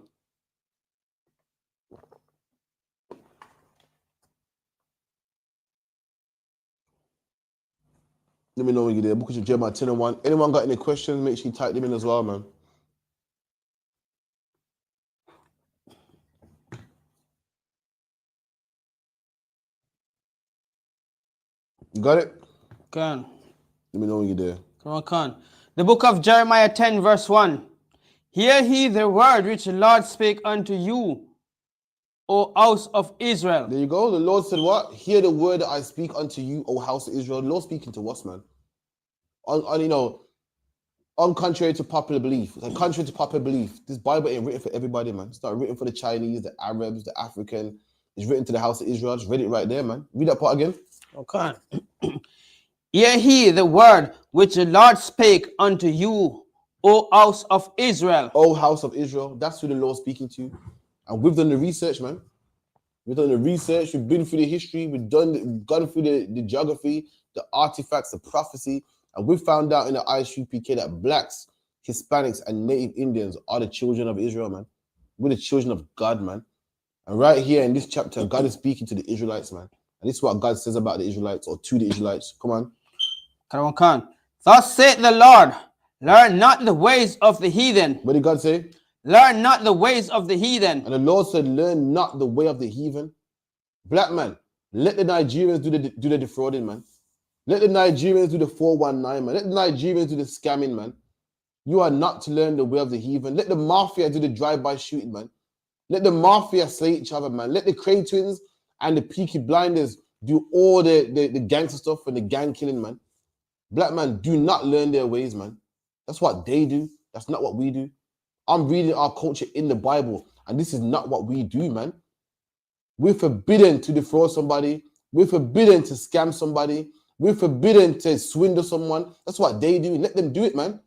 Let me know when you're there. Book of Jeremiah 10:1. Anyone got any questions? Make sure you type them in as well, man. You got it? Can. Let me know when you're there. Come on. The book of Jeremiah 10 verse 1. Hear ye the word which the Lord spake unto you, O house of Israel. There you go. The Lord said what? Hear the word that I speak unto you, O house of Israel. The Lord speaking to us, man. On contrary to popular belief. Like contrary to popular belief, this Bible ain't written for everybody, man. It's not written for the Chinese, the Arabs, the African. It's written to the house of Israel. Just read it right there, man. Read that part again. Okay. Hear ye the word which the Lord spake unto you, O house of Israel. O house of Israel. That's who the Lord's speaking to. And we've done the research, man. We've done the research. We've been through the history. We've gone through the geography, the artifacts, the prophecy. And we found out in the ISUPK that blacks, Hispanics, and Native Indians are the children of Israel, man. We're the children of God, man. And right here in this chapter, God is speaking to the Israelites, man. And this is what God says about the Israelites, or to the Israelites. Come on. Come on. Thus saith the Lord, learn not the ways of the heathen. What did God say? Learn not the ways of the heathen. And the Lord said, learn not the way of the heathen. Black man, let the Nigerians do the defrauding, man. Let the Nigerians do the 419, man. Let the Nigerians do the scamming, man. You are not to learn the way of the heathen. Let the mafia do the drive-by shooting, man. Let the mafia slay each other, man. Let the Crane Twins and the Peaky Blinders do all the gangster stuff and the gang killing, man. Black man, do not learn their ways, man. That's what they do. That's not what we do. I'm reading our culture in the Bible, and this is not what we do, man. We're forbidden to defraud somebody. We're forbidden to scam somebody. We're forbidden to swindle someone. That's what they do. Let them do it, man.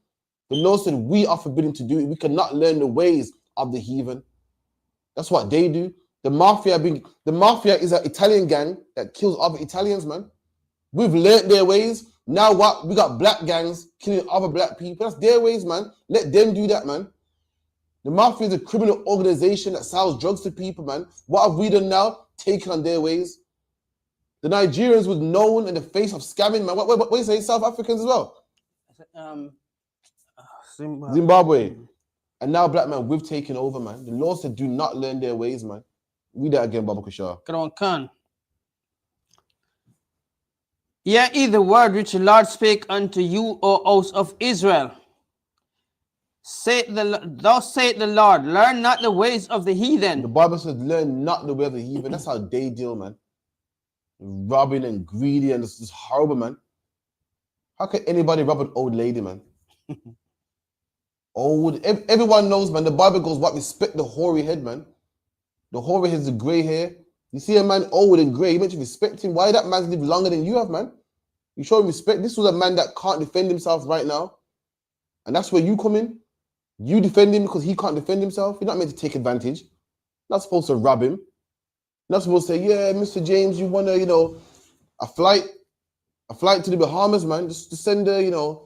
The Lord said we are forbidden to do it. We cannot learn the ways of the heathen. That's what they do. The mafia is an Italian gang that kills other Italians, man. We've learned their ways. Now what? We got black gangs killing other black people. That's their ways, man. Let them do that, man. The mafia is a criminal organization that sells drugs to people, man. What have we done now? Taken on their ways. The Nigerians was known in the face of scamming, man. What you say? South Africans as well? Zimbabwe. And now, black man, we've taken over, man. The Lord said, do not learn their ways, man. Read that again, Baba Kushar. Khan. Hear ye the word which the Lord spake unto you, O house of Israel. Thus saith the Lord, learn not the ways of the heathen. The Bible says, learn not the way of the heathen. That's how they deal, man. Robbing and greedy, and it's just horrible, man. How can anybody rob an old lady, man? Everyone knows, man. The Bible goes, what? Respect the hoary head, man. The hoary head is the grey hair. You see a man old and grey, you meant to respect him. Why that man's lived longer than you have, man? You show him respect. This was a man that can't defend himself right now. And that's where you come in. You defend him because he can't defend himself. You're not meant to take advantage. You're not supposed to rob him. You're not supposed to say, yeah, Mr. James, you want to, a flight to the Bahamas, man. Just send a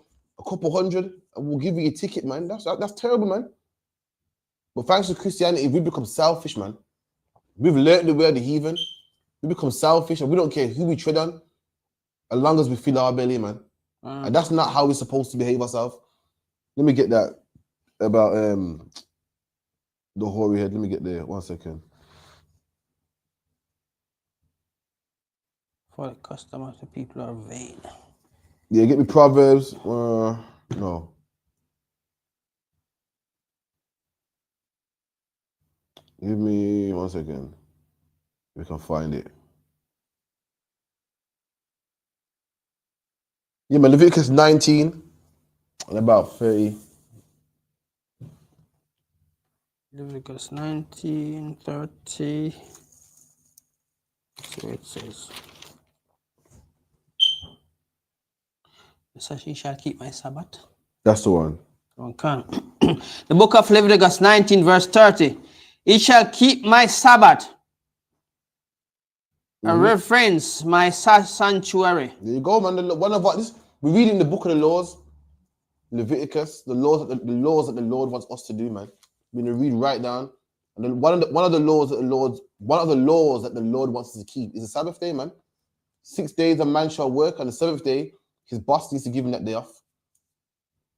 couple hundred and we'll give you a ticket, man. That's terrible, man. But thanks to Christianity, we become selfish, man. We've learned the way of the heathen. We become selfish and we don't care who we tread on as long as we fill our belly, man. And that's not how we're supposed to behave ourselves. Let me get that about the hoary head. Let me get there. 1 second. For the customers, the people are vain. Yeah, get me Proverbs. No. Give me 1 second. We can find it. Yeah, man, Leviticus 19 and about 30. Leviticus 19, 30. So it says, so she shall keep my Sabbath. That's the one. The book of Leviticus 19, verse 30. He shall keep my Sabbath and reference my sanctuary. There you go, man. We read in the book of the laws, Leviticus, the laws that the Lord wants us to do, man. We're gonna read right down. And then one of the laws that the Lord wants us to keep is the Sabbath day, man. 6 days a man shall work, on the seventh day, his boss needs to give him that day off.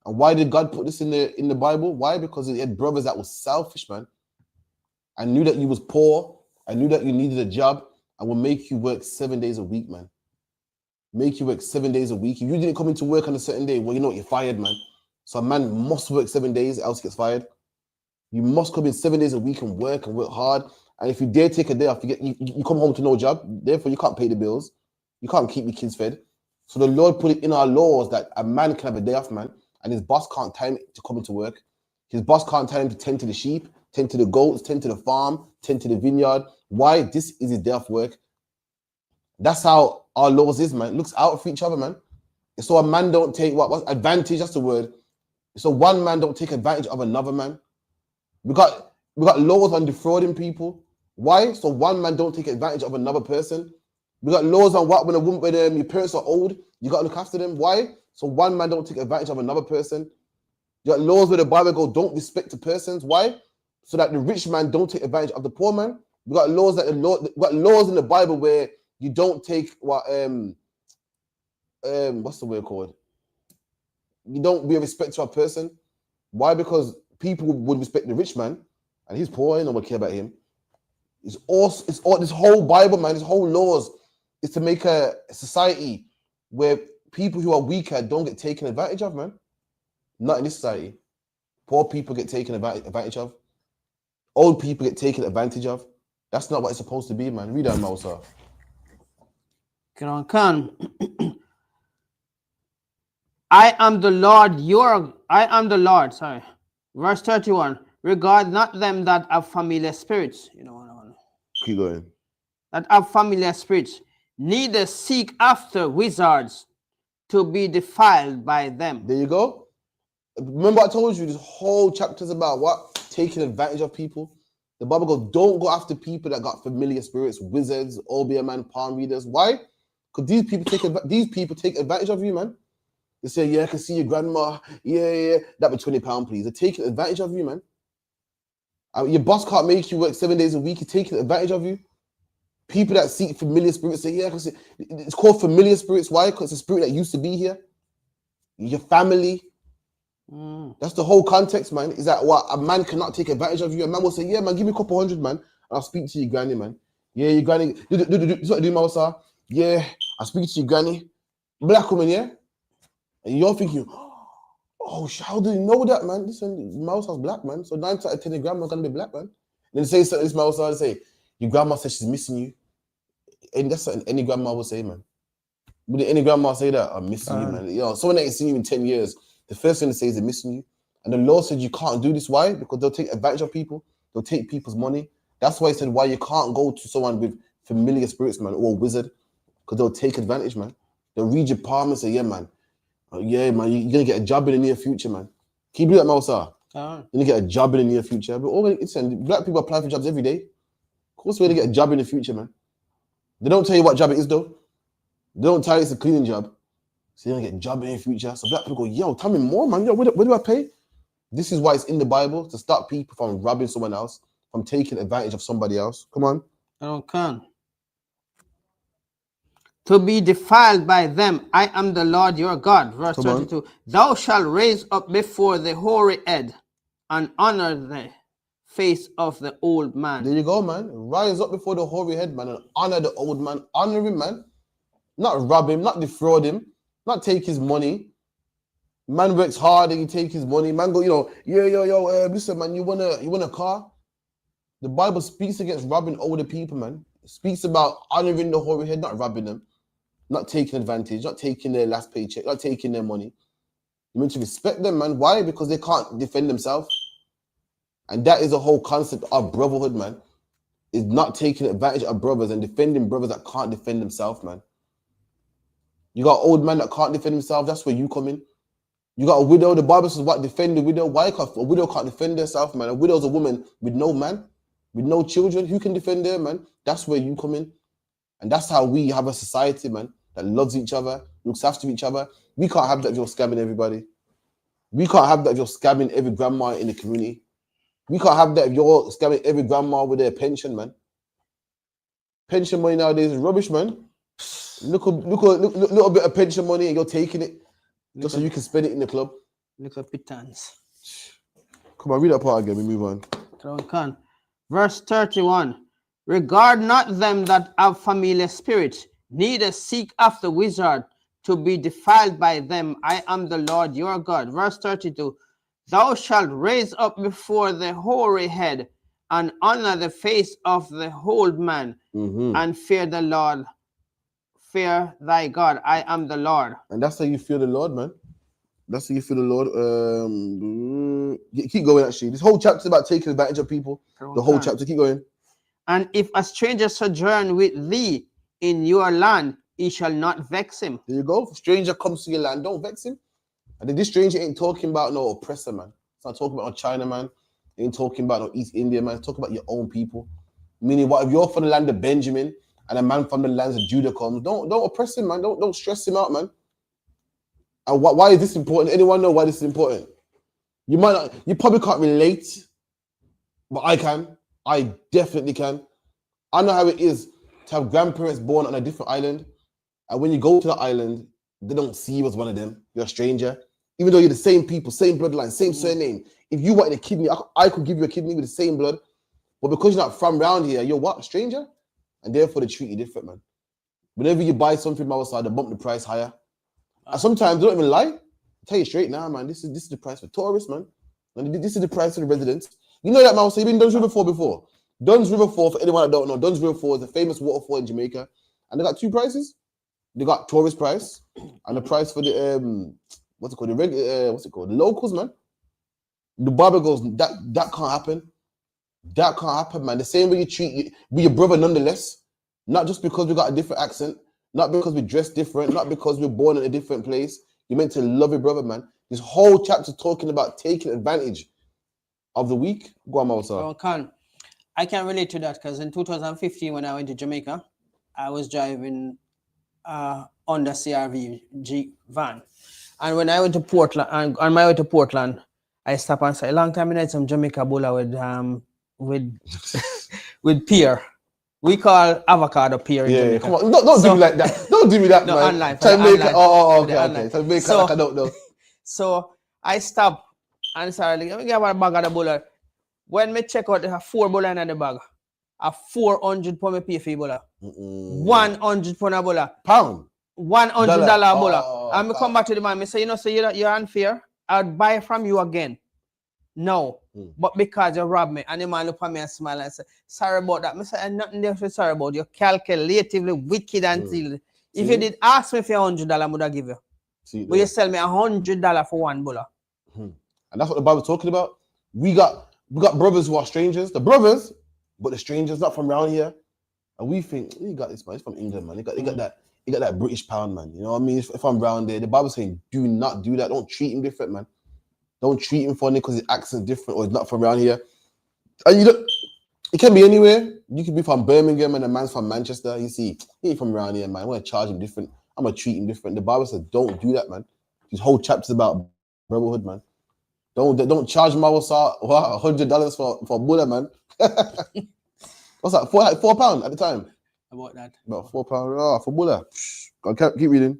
And why did God put this in the Bible? Why? Because he had brothers that was selfish, man. I knew that you was poor. I knew that you needed a job. I will make you work 7 days a week, man. Make you work 7 days a week. If you didn't come into work on a certain day, well, you know what, you're fired, man. So a man must work 7 days, else he gets fired. You must come in 7 days a week and work hard. And if you dare take a day off, you come home to no job. Therefore, you can't pay the bills. You can't keep your kids fed. So the Lord put it in our laws that a man can have a day off, man. And his boss can't time it to come into work. His boss can't time him to tend to the sheep, tend to the goats, tend to the farm, tend to the vineyard. Why? This is his day off work. That's how our laws is, man. It looks out for each other, man. So a man don't take what advantage, that's the word. So one man don't take advantage of another man. We got laws on defrauding people. Why? So one man don't take advantage of another person. We got laws on what when your parents are old, you got to look after them. Why? So one man don't take advantage of another person. You got laws where the Bible goes, don't respect the persons. Why? So that the rich man don't take advantage of the poor man. We got laws we got laws in the Bible where you don't take what's the word called? You don't be a respect to a person. Why? Because people would respect the rich man, and he's poor. No one care about him. It's all this whole Bible, man. This whole laws is to make a society where people who are weaker don't get taken advantage of, man. Not in this society. Poor people get taken advantage of. Old people get taken advantage of. That's not what it's supposed to be, man. Read that, Mousa. Khan. I am the Lord, sorry. Verse 31. Regard not them that have familiar spirits. Keep going. That have familiar spirits. Neither seek after wizards to be defiled by them. There you go. Remember I told you this whole chapter is about what? Taking advantage of people. The Bible goes, don't go after people that got familiar spirits, wizards, obeah man, palm readers. Why? Because these people take advantage of you, man. They say, yeah, I can see your grandma. Yeah. That be £20, please. They're taking advantage of you, man. Your boss can't make you work 7 days a week. He's taking advantage of you. People that seek familiar spirits say, yeah, it's called familiar spirits. Why? Because it's a spirit that used to be here. Your family. That's the whole context, man. Is that what a man cannot take advantage of you? A man will say, yeah, man, give me a couple hundred, man. And I'll speak to your granny, man. Yeah, your granny. This what I do, Mousa. Yeah, I'll speak to your granny. Black woman, yeah? And you're thinking, oh, how do you know that, man? Listen, Mousa's black, man. So 9 out of 10, your grandma's going to be black, man. Then say something, this Mousa, they say, your grandma says she's missing you. And that's something any grandma would say, man. Would any grandma say that? I'm missing you, man. Someone that ain't seen you in 10 years, the first thing they say is they're missing you. And the Lord said you can't do this. Why? Because they'll take advantage of people. They'll take people's money. That's why he said why you can't go to someone with familiar spirits, man, or a wizard, because they'll take advantage, man. They'll read your palm and say, yeah, man. Yeah, man, you're going to get a job in the near future, man. Can you do that, Mousa? You're going to get a job in the near future. But black people apply for jobs every day. Of course, we're going to get a job in the future, man. They don't tell you what job it is, though. They don't tell you it's a cleaning job. So you're going to get a job in the future. So black people go, yo, tell me more, man. Yo, where do I pay? This is why it's in the Bible, to stop people from robbing someone else, from taking advantage of somebody else. Come on. Come. To be defiled by them, I am the Lord your God. Verse 32. Thou shalt raise up before the hoary head and honor the face of the old man. There you go, man. Rise up before the hoary head, man, and honor the old man. Honor him, man. Not rob him, not defraud him, not take his money. Man works hard and you take his money. Man go, listen, man, you want a car? The Bible speaks against robbing older people, man. It speaks about honoring the hoary head, not robbing them, not taking advantage, not taking their last paycheck, not taking their money. You meant to respect them, man. Why? Because they can't defend themselves. And that is the whole concept of brotherhood, man. Is not taking advantage of brothers and defending brothers that can't defend themselves, man. You got an old man that can't defend himself. That's where you come in. You got a widow. The Bible says what? Defend the widow. Why? Because a widow can't defend herself, man. A widow's a woman with no man, with no children. Who can defend her, man? That's where you come in. And that's how we have a society, man, that loves each other, looks after each other. We can't have that if you're scamming everybody. We can't have that if you're scamming every grandma in the community. We can't have that if you're scamming every grandma with their pension, man. Pension money nowadays is rubbish, man. Look a little bit of pension money and you're taking it just so you can spend it in the club. Look at pittance. Come on, read that part again. We move on. Verse 31. Regard not them that have familiar spirits, neither seek after wizard to be defiled by them. I am the Lord your God. Verse 32. Thou shalt raise up before the hoary head and honor the face of the old man and fear the Lord. Fear thy God. I am the Lord. And that's how you fear the Lord, man. That's how you fear the Lord. Keep going, actually. This whole chapter is about taking advantage of people. The whole chapter. Keep going. And if a stranger sojourn with thee in your land, he shall not vex him. There you go. If a stranger comes to your land, don't vex him. And this stranger ain't talking about no oppressor, man. It's not talking about no China, man. It ain't talking about no East India, man. It's talking about your own people. Meaning, what if you're from the land of Benjamin and a man from the lands of Judah comes? Don't oppress him, man. Don't stress him out, man. And why is this important? Anyone know why this is important? You probably can't relate, but I can. I definitely can. I know how it is to have grandparents born on a different island, and when you go to the island, they don't see you as one of them. You're a stranger. Even though you're the same people, same bloodline, same surname. If you wanted a kidney, I could give you a kidney with the same blood. But because you're not from around here, you're what? A stranger? And therefore they treat you different, man. Whenever you buy something from outside, they bump the price higher. And sometimes they don't even lie. I'll tell you straight now, man. This is the price for tourists, man. And this is the price for the residents. You know that, man. So you've been Dunn's River Fall before. Dunn's River Fall, for anyone that don't know, Dunn's River Fall is a famous waterfall in Jamaica. And they got two prices. They got tourist price and the price for the what's it called? The locals, man. The barber goes, that can't happen. That can't happen, man. The same way you treat your brother nonetheless. Not just because we got a different accent, not because we dress different, not because we're born in a different place. You're meant to love your brother, man. This whole chapter talking about taking advantage of the weak. Go on, Mawsa. I can relate to that because in 2015 when I went to Jamaica, I was driving on the CRV van. And when I went to Portland, and on my way to Portland, I stopped and said, a long time I had some Jamaica bola with pear. We call avocado pear in Jamaica. Come on, don't do me like that. Don't do me that, no, man. Online. Jamaica, okay. Jamaica, like I don't know. So I stopped and started, let me get a bag of the bola. When me check out, they have 4 bola in the bag. A 400 pound me pay for bola. 100 pound a bola. Pound? $100 bola. And me come back to the man, me say, so you're unfair. I'd buy from you again. No. But because you robbed me, and the man look at me and smile and say, sorry about that. I say, nothing there to sorry about. You're calculatively wicked and silly. If you did ask me for $100, I would have give you. But you sell me $100 for one bola. And that's what the Bible's talking about. We got brothers who are strangers. The brothers, but the strangers not from around here. And we think, you got this man, he's from England, man. He got that British pound, man. You know what I mean? If I'm around there, the Bible's saying, do not do that. Don't treat him different, man. Don't treat him funny because his accent's different or he's not from around here. And it can be anywhere. You could be from Birmingham and the man's from Manchester. You see, he ain't from around here, man. I want to charge him different. I'm going to treat him different. The Bible says, don't do that, man. This whole chapter's about brotherhood, man. Don't charge Mawasa $100 for Buddha, man. What's that? £4 at the time? About that. About £4 for Buddha. Keep reading.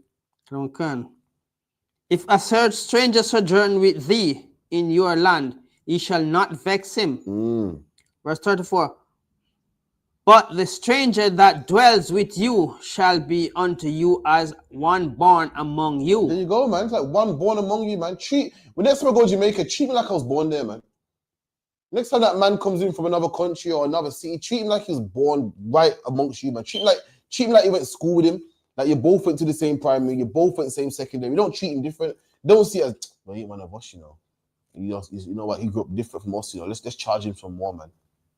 If a stranger sojourn with thee in your land, ye shall not vex him. Verse 34. But the stranger that dwells with you shall be unto you as one born among you. There you go, man. It's like one born among you, man. When next time I go to Jamaica, treat me like I was born there, man. Next time that man comes in from another country or another city, treat him like he was born right amongst you, man. Treat him like you went to school with him. Like you both went to the same primary, you both went to the same secondary. You don't treat him different. Don't see it as, well, he ain't one of us, you know. You know what? He grew up different from us, you know. Let's charge him some more, man.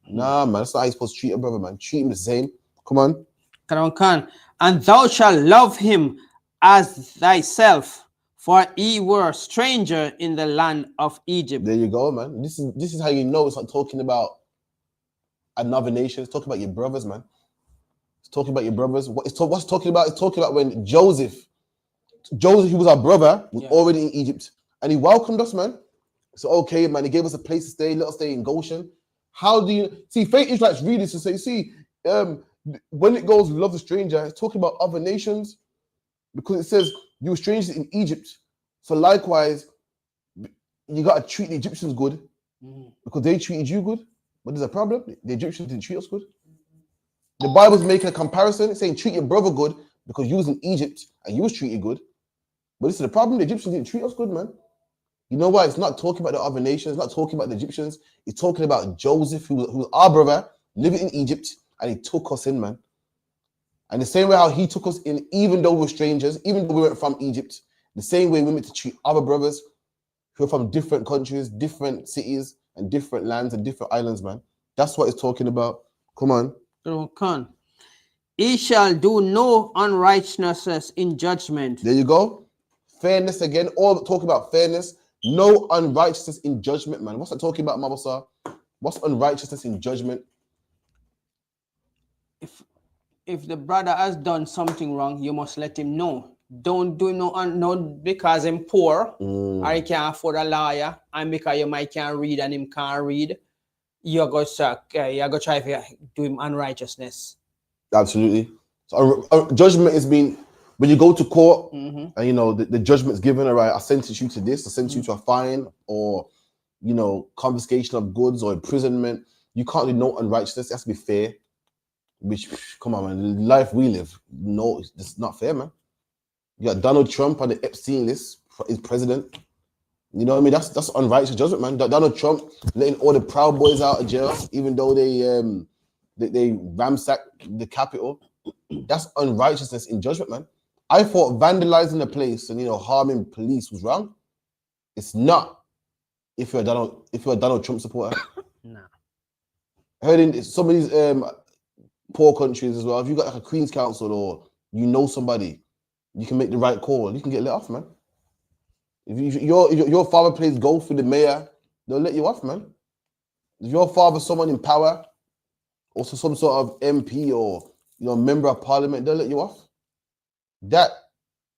Nah, man. That's not how you're supposed to treat a brother, man. Treat him the same. Come on. And thou shalt love him as thyself, for he were a stranger in the land of Egypt. There you go, man. This is how you know it's not talking about another nation. It's talking about your brothers, man. It's talking about your brothers. What's talking about? It's talking about when Joseph, who was our brother, was already in Egypt. And he welcomed us, man. So, okay, man, he gave us a place to stay. Let us stay in Goshen. How do you... See, faith Israelites read this and say, see, when it goes love the stranger, it's talking about other nations because it says you were strangers in Egypt. So likewise, you got to treat the Egyptians good because they treated you good. But there's a problem. The Egyptians didn't treat us good. The Bible's making a comparison. It's saying treat your brother good because you was in Egypt and you was treated good. But this is the problem. The Egyptians didn't treat us good, man. You know why? It's not talking about the other nations. It's not talking about the Egyptians. It's talking about Joseph, who was our brother, living in Egypt, and he took us in, man. And the same way how he took us in, even though we're strangers, even though we weren't from Egypt, the same way we meant to treat other brothers who are from different countries, different cities, and different lands and different islands, man. That's what it's talking about. Come on. He shall do no unrighteousness in judgment. There you go. Fairness again. All talking about fairness. No unrighteousness in judgment, man. What's that talking about, Mabasa? What's unrighteousness in judgment? If the brother has done something wrong, you must let him know. Don't do no because I'm poor or he can't afford a lawyer, and because you might can't read and him can't read, you're going to try to do him unrighteousness. Absolutely. So judgment has been when you go to court and you know the judgment's given. All right, I sentence you to this. I sentence you to a fine or confiscation of goods or imprisonment. You can't do no unrighteousness. It has to be fair. Which, come on, man, the life we live, no, it's not fair, man. You got Donald Trump on the Epstein list, is president. You know what I mean? That's unrighteous judgment, man. Donald Trump letting all the Proud Boys out of jail, even though they ransacked the Capitol. That's unrighteousness in judgment, man. I thought vandalizing the place and harming police was wrong. It's not. If you're a Donald Trump supporter. Nah. I heard in some of these poor countries as well, if you got like a Queen's Council or somebody, you can make the right call. You can get let off, man. If your father plays golf with the mayor, they'll let you off, man. If your father's someone in power, also some sort of MP or member of parliament, they'll let you off. That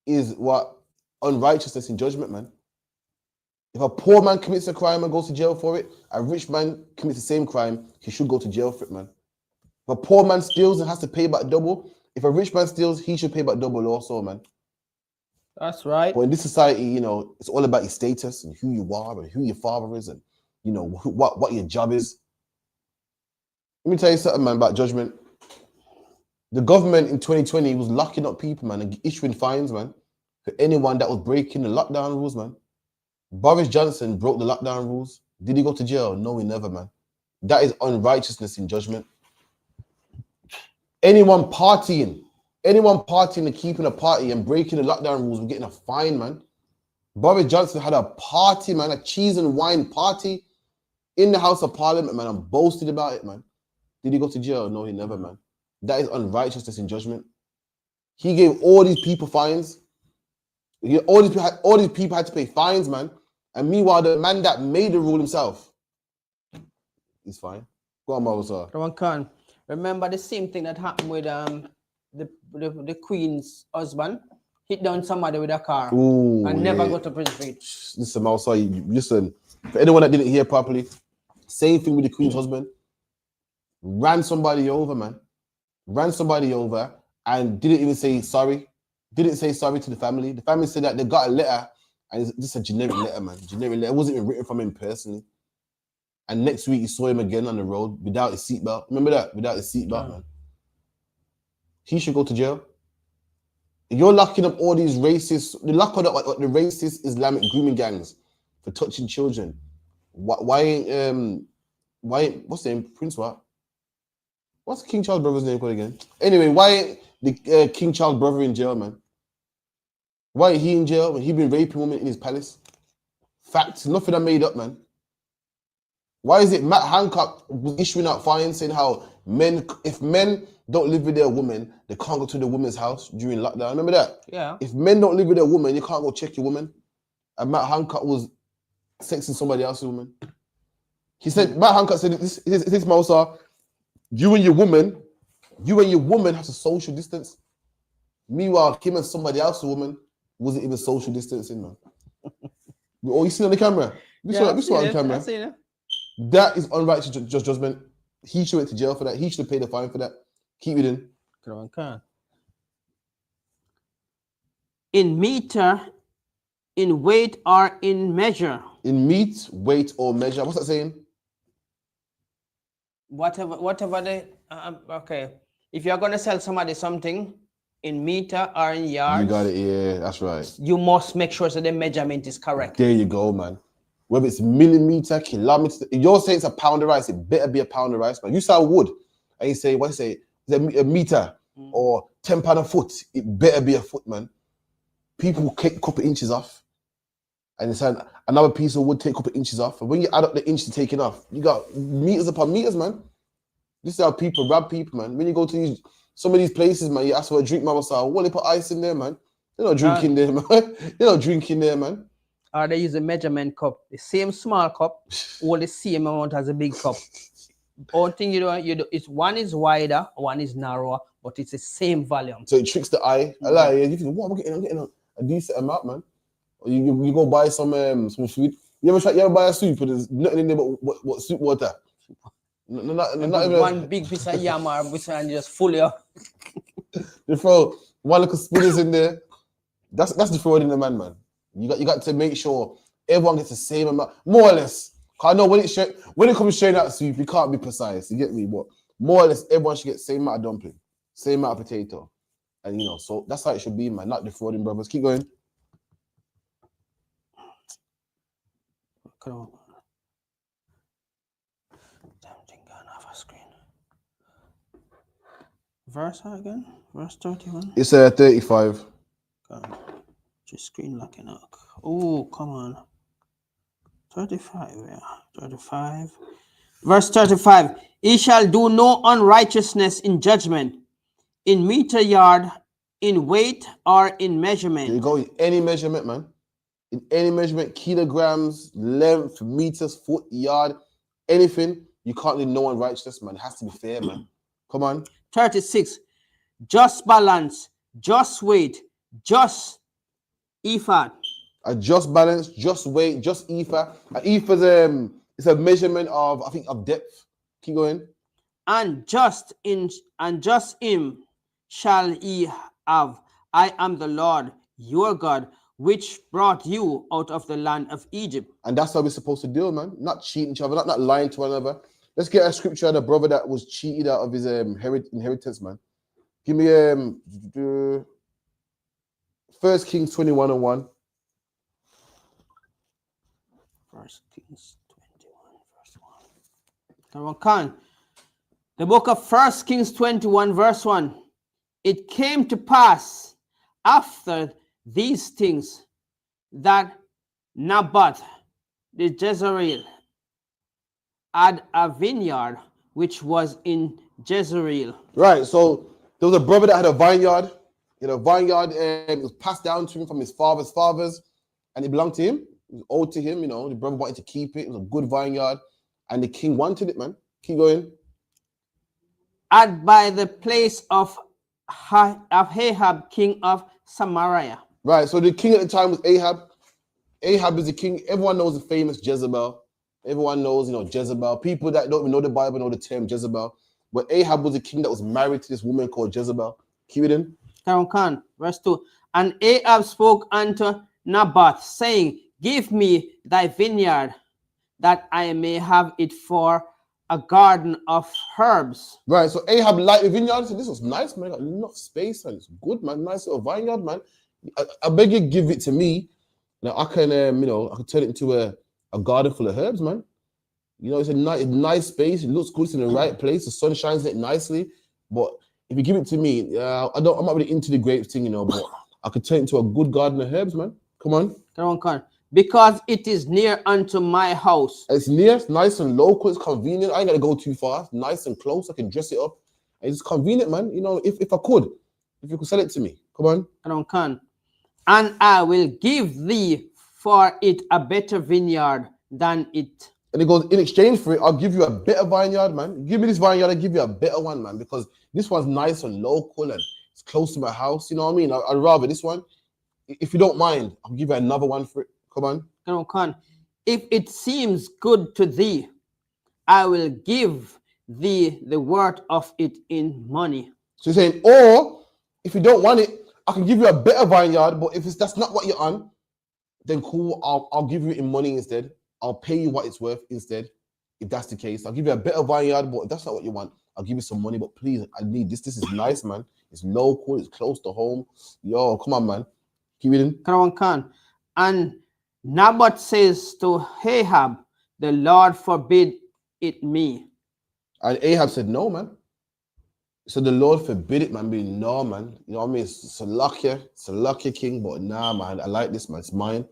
is what unrighteousness in judgment, man. If a poor man commits a crime and goes to jail for it, a rich man commits the same crime, he should go to jail for it, man. If a poor man steals and has to pay back double, if a rich man steals, he should pay back double also, man. That's right. But in this society, it's all about your status and who you are and who your father is and, what your job is. Let me tell you something, man, about judgment. The government in 2020 was locking up people, man, and issuing fines, man, for anyone that was breaking the lockdown rules, man. Boris Johnson broke the lockdown rules. Did he go to jail? No, he never, man. That is unrighteousness in judgment. Anyone partying and keeping a party and breaking the lockdown rules were getting a fine, man. Boris Johnson had a party, man, a cheese and wine party in the House of Parliament, man, and boasted about it, man. Did he go to jail? No, he never, man. That is unrighteousness in judgment. He gave all these people fines. All these people had to pay fines, man. And meanwhile, the man that made the rule himself, he's fine. Go on, Mawasa. Come on, Khan. Remember the same thing that happened with the Queen's husband? Hit down somebody with a car. Ooh, and never got to prison for it. Listen, Mawasa, listen. For anyone that didn't hear properly, same thing with the Queen's husband. Ran somebody over, man. Ran somebody over and didn't even say sorry. Didn't say sorry to the family. The family said that they got a letter and it's just a generic letter, man. Generic letter. It wasn't even written from him personally. And next week, you saw him again on the road without his seatbelt. Remember that? Without his seatbelt, man. He should go to jail. You're locking up all these racist, the racist Islamic grooming gangs for touching children. Why ain't what's the name? Prince what? What's King Charles' brother's name called again? Anyway, why ain't the King Charles' brother in jail, man? Why ain't he in jail when he been raping women in his palace? Facts, nothing I made up, man. Why is it Matt Hancock was issuing out fines saying how if men don't live with their woman, they can't go to the woman's house during lockdown? Remember that? Yeah. If men don't live with their woman, you can't go check your woman. And Matt Hancock was sexing somebody else's woman. He said, Matt Hancock said, this Mousa, you and your woman have to social distance. Meanwhile, him and somebody else's woman wasn't even social distancing, man. Oh, you seen on the camera? We saw it on camera. I've seen it. That is unrighteous judgment. He should went to jail for that. He should have paid the fine for that. Keep it in. In meter, in weight, or in measure. In meat, weight, or measure. What's that saying? Whatever they. Okay. If you're gonna sell somebody something in meter or in yards, you got it. Yeah, that's right. You must make sure that the measurement is correct. There you go, man. Whether it's millimeter, kilometer, if you're saying it's a pound of rice, it better be a pound of rice, man. You sell wood and you say, is it a meter or 10 pound a foot? It better be a foot, man. People will take a couple of inches off and it's another piece of wood take a couple of inches off. And when you add up the inches taken off, you got meters upon meters, man. This is how people rob people, man. When you go to some of these places, man, you ask for a drink, man, well, they put ice in there, man. They're not drinking there, man. They're not drinking there, man. Or they use a measurement cup, the same small cup, or the same amount as a big cup. Only thing you do, it's one is wider, one is narrower, but it's the same volume. So it tricks the eye. I like it. You think, what I'm getting a decent amount, man. Or you go buy some food. You ever buy a soup and there's nothing in there but what soup water? Not even one big piece of yam or and just fully up. You throw one little spooners in there. That's the fraud in the man. You got to make sure everyone gets the same amount, more or less. Cause I know when it comes straight out soup, you can't be precise. You get me? But more or less, everyone should get the same amount of dumpling, same amount of potato, And you know, so that's how it should be, man. Not defrauding brothers. Keep going. Come on. Damn thing gone off a screen. Verse again? Verse 31? It's 35. God. Just screen locking up. Oh, come on. 35, yeah. 35. Verse 35. He shall do no unrighteousness in judgment, in meter yard, in weight, or in measurement. You go in any measurement, man. In any measurement, kilograms, length, meters, foot, yard, anything. You can't do no unrighteousness, man. It has to be fair, man. Come on. 36. Just balance, just weight, just ephod. A just balance, just weight, just ephah. An ephah is a measurement of, I think, of depth. Keep going. And just him shall ye have. I am the Lord your God, which brought you out of the land of Egypt. And that's how we're supposed to do, man. Not cheating each other, not lying to one another. Let's get a scripture of the brother that was cheated out of his inheritance, man. Give me 1 Kings 21:1. 1 Kings 21, verse 1. The book of 1 Kings 21, verse 1. It came to pass after these things that Naboth the Jezreel had a vineyard which was in Jezreel. Right, so there was a brother that had a vineyard. You know, vineyard it was passed down to him from his father's fathers, and it belonged to him. It was owed to him. You know, the brother wanted to keep it. It was a good vineyard, and the king wanted it, man. Keep going. At by the place of Ahab, king of Samaria. Right, so the king at the time was Ahab. Ahab is the king. Everyone knows the famous Jezebel. Everyone knows, you know, Jezebel. People that don't even know the Bible know the term Jezebel. But Ahab was a king that was married to this woman called Jezebel. Keep it in. Verse 2. And Ahab spoke unto Naboth, saying, give me thy vineyard, that I may have it for a garden of herbs. Right, so Ahab liked the vineyard. So this was nice, man. Got enough space, and it's good, man. Nice little vineyard, man. I beg you, give it to me. Now I can, I can turn it into a garden full of herbs, man. You know, it's a nice space. It looks good. It's in the right place. The sun shines in it nicely. But if you give it to me, I'm not really into the grapes thing, you know. But I could turn it into a good garden of herbs, man. Come on. Because it is near unto my house. It's near, it's nice and local. It's convenient. I ain't gotta go too far. It's nice and close. I can dress it up. And it's convenient, man. You know, if you could sell it to me, come on. And I will give thee for it a better vineyard than it. And it goes, in exchange for it, I'll give you a better vineyard, man. Give me this vineyard, I'll give you a better one, man, because this one's nice and local and it's close to my house. You know what I mean? I'd rather this one. If you don't mind, I'll give you another one for it. Come on. If it seems good to thee, I will give thee the worth of it in money. So you're saying, or if you don't want it, I can give you a better vineyard, but if that's not what you're on, then cool, I'll give you it in money instead. I'll pay you what it's worth instead, if that's the case. I'll give you a better vineyard, but if that's not what you want, I'll give you some money, but please, I need this. This is nice, man. It's local, it's close to home. Yo, come on, man. Keep it in. And Naboth says to Ahab, the Lord forbid it me. And Ahab said, no, man. So the Lord forbid it, man. Being no, man. You know what I mean? It's a lucky king, but nah, man. I like this, man. It's mine.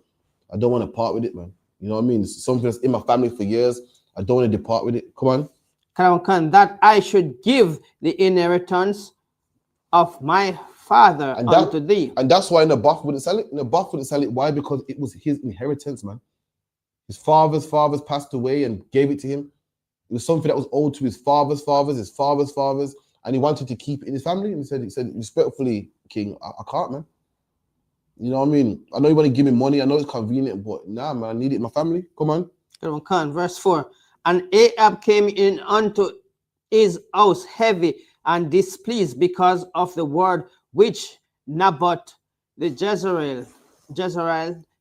I don't want to part with it, man. You know what I mean? It's something that's in my family for years. I don't want to depart with it. Come on. That I should give the inheritance of my father unto thee. And that's why Naboth wouldn't sell it. Naboth wouldn't sell it. Why? Because it was his inheritance, man. His father's passed away and gave it to him. It was something that was owed to his father's fathers, and he wanted to keep it in his family. And he said, respectfully, King, I can't, man. You know what I mean? I know you want to give me money. I know it's convenient, but nah, man, I need it in my family. Come on. Verse 4. And Ahab came in unto his house heavy and displeased because of the word which Naboth the Jezreel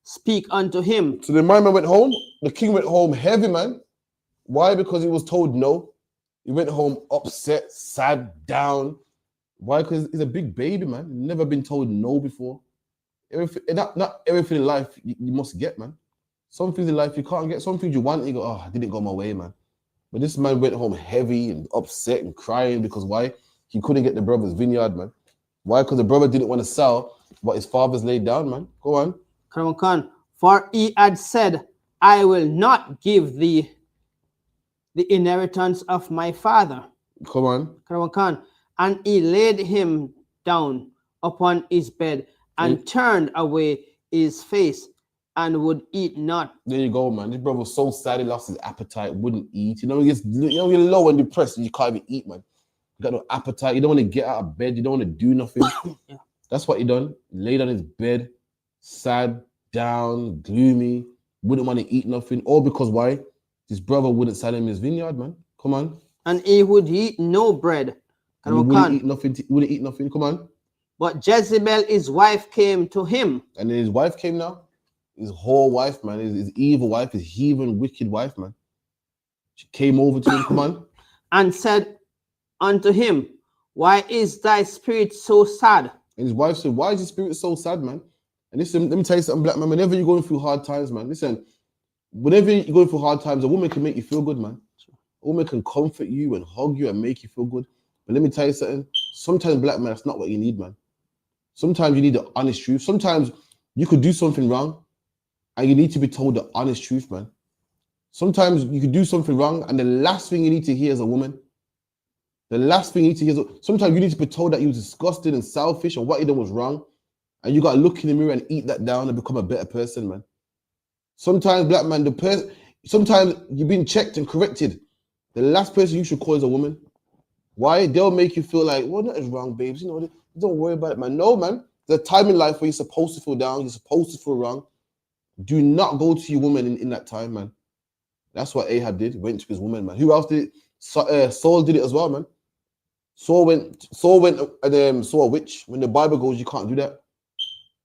speak unto him. So the man went home. The king went home heavy, man. Why? Because he was told no. He went home upset, sad, down. Why? Because he's a big baby, man. Never been told no before. Everything, not everything in life you must get, man. Some things in life you can't get. Some things you want, you go, oh, I didn't go my way, man. But this man went home heavy and upset and crying because why? He couldn't get the brother's vineyard, man. Why? Because the brother didn't want to sell what his father's laid down, man. Go on. Khan, for he had said, I will not give thee the inheritance of my father. Come on. Khan, and he laid him down upon his bed and turned away his face and would eat not. There you go, man. This brother was so sad he lost his appetite, wouldn't eat. You know, you're low and depressed and you can't even eat, man. You got no appetite. You don't want to get out of bed. You don't want to do nothing. Yeah. That's what he done. Laid on his bed, sad, down, gloomy, wouldn't want to eat nothing. All because why? His brother wouldn't sell him his vineyard, man. Come on. And he would eat no bread. He wouldn't eat nothing. Wouldn't eat nothing. Come on. But Jezebel, his wife, came to him. And then his wife came now. His whole wife, man. His evil wife, his heathen, wicked wife, man. She came over to him. Come on. And said unto him, why is thy spirit so sad? And his wife said, why is your spirit so sad, man? And listen, let me tell you something, black man. Whenever you're going through hard times, man, listen, whenever you're going through hard times, a woman can make you feel good, man. A woman can comfort you and hug you and make you feel good. But let me tell you something. Sometimes, black man, that's not what you need, man. Sometimes you need the honest truth. Sometimes you could do something wrong and you need to be told the honest truth, man. Sometimes you could do something wrong and the last thing you need to hear is a woman. The last thing you need to hear is sometimes you need to be told that you was disgusted and selfish and what you done was wrong. And you got to look in the mirror and eat that down and become a better person, man. Sometimes, black man, sometimes you've been checked and corrected. The last person you should call is a woman. Why? They'll make you feel like, well, nothing's wrong, babes. You know, don't worry about it, man. No, man. There's a time in life where you're supposed to feel down. You're supposed to feel wrong. Do not go to your woman in that time, man. That's what Ahab did. He went to his woman, man. Who else did it? Saul did it as well, man. Saul went and saw a witch. When the Bible goes, you can't do that.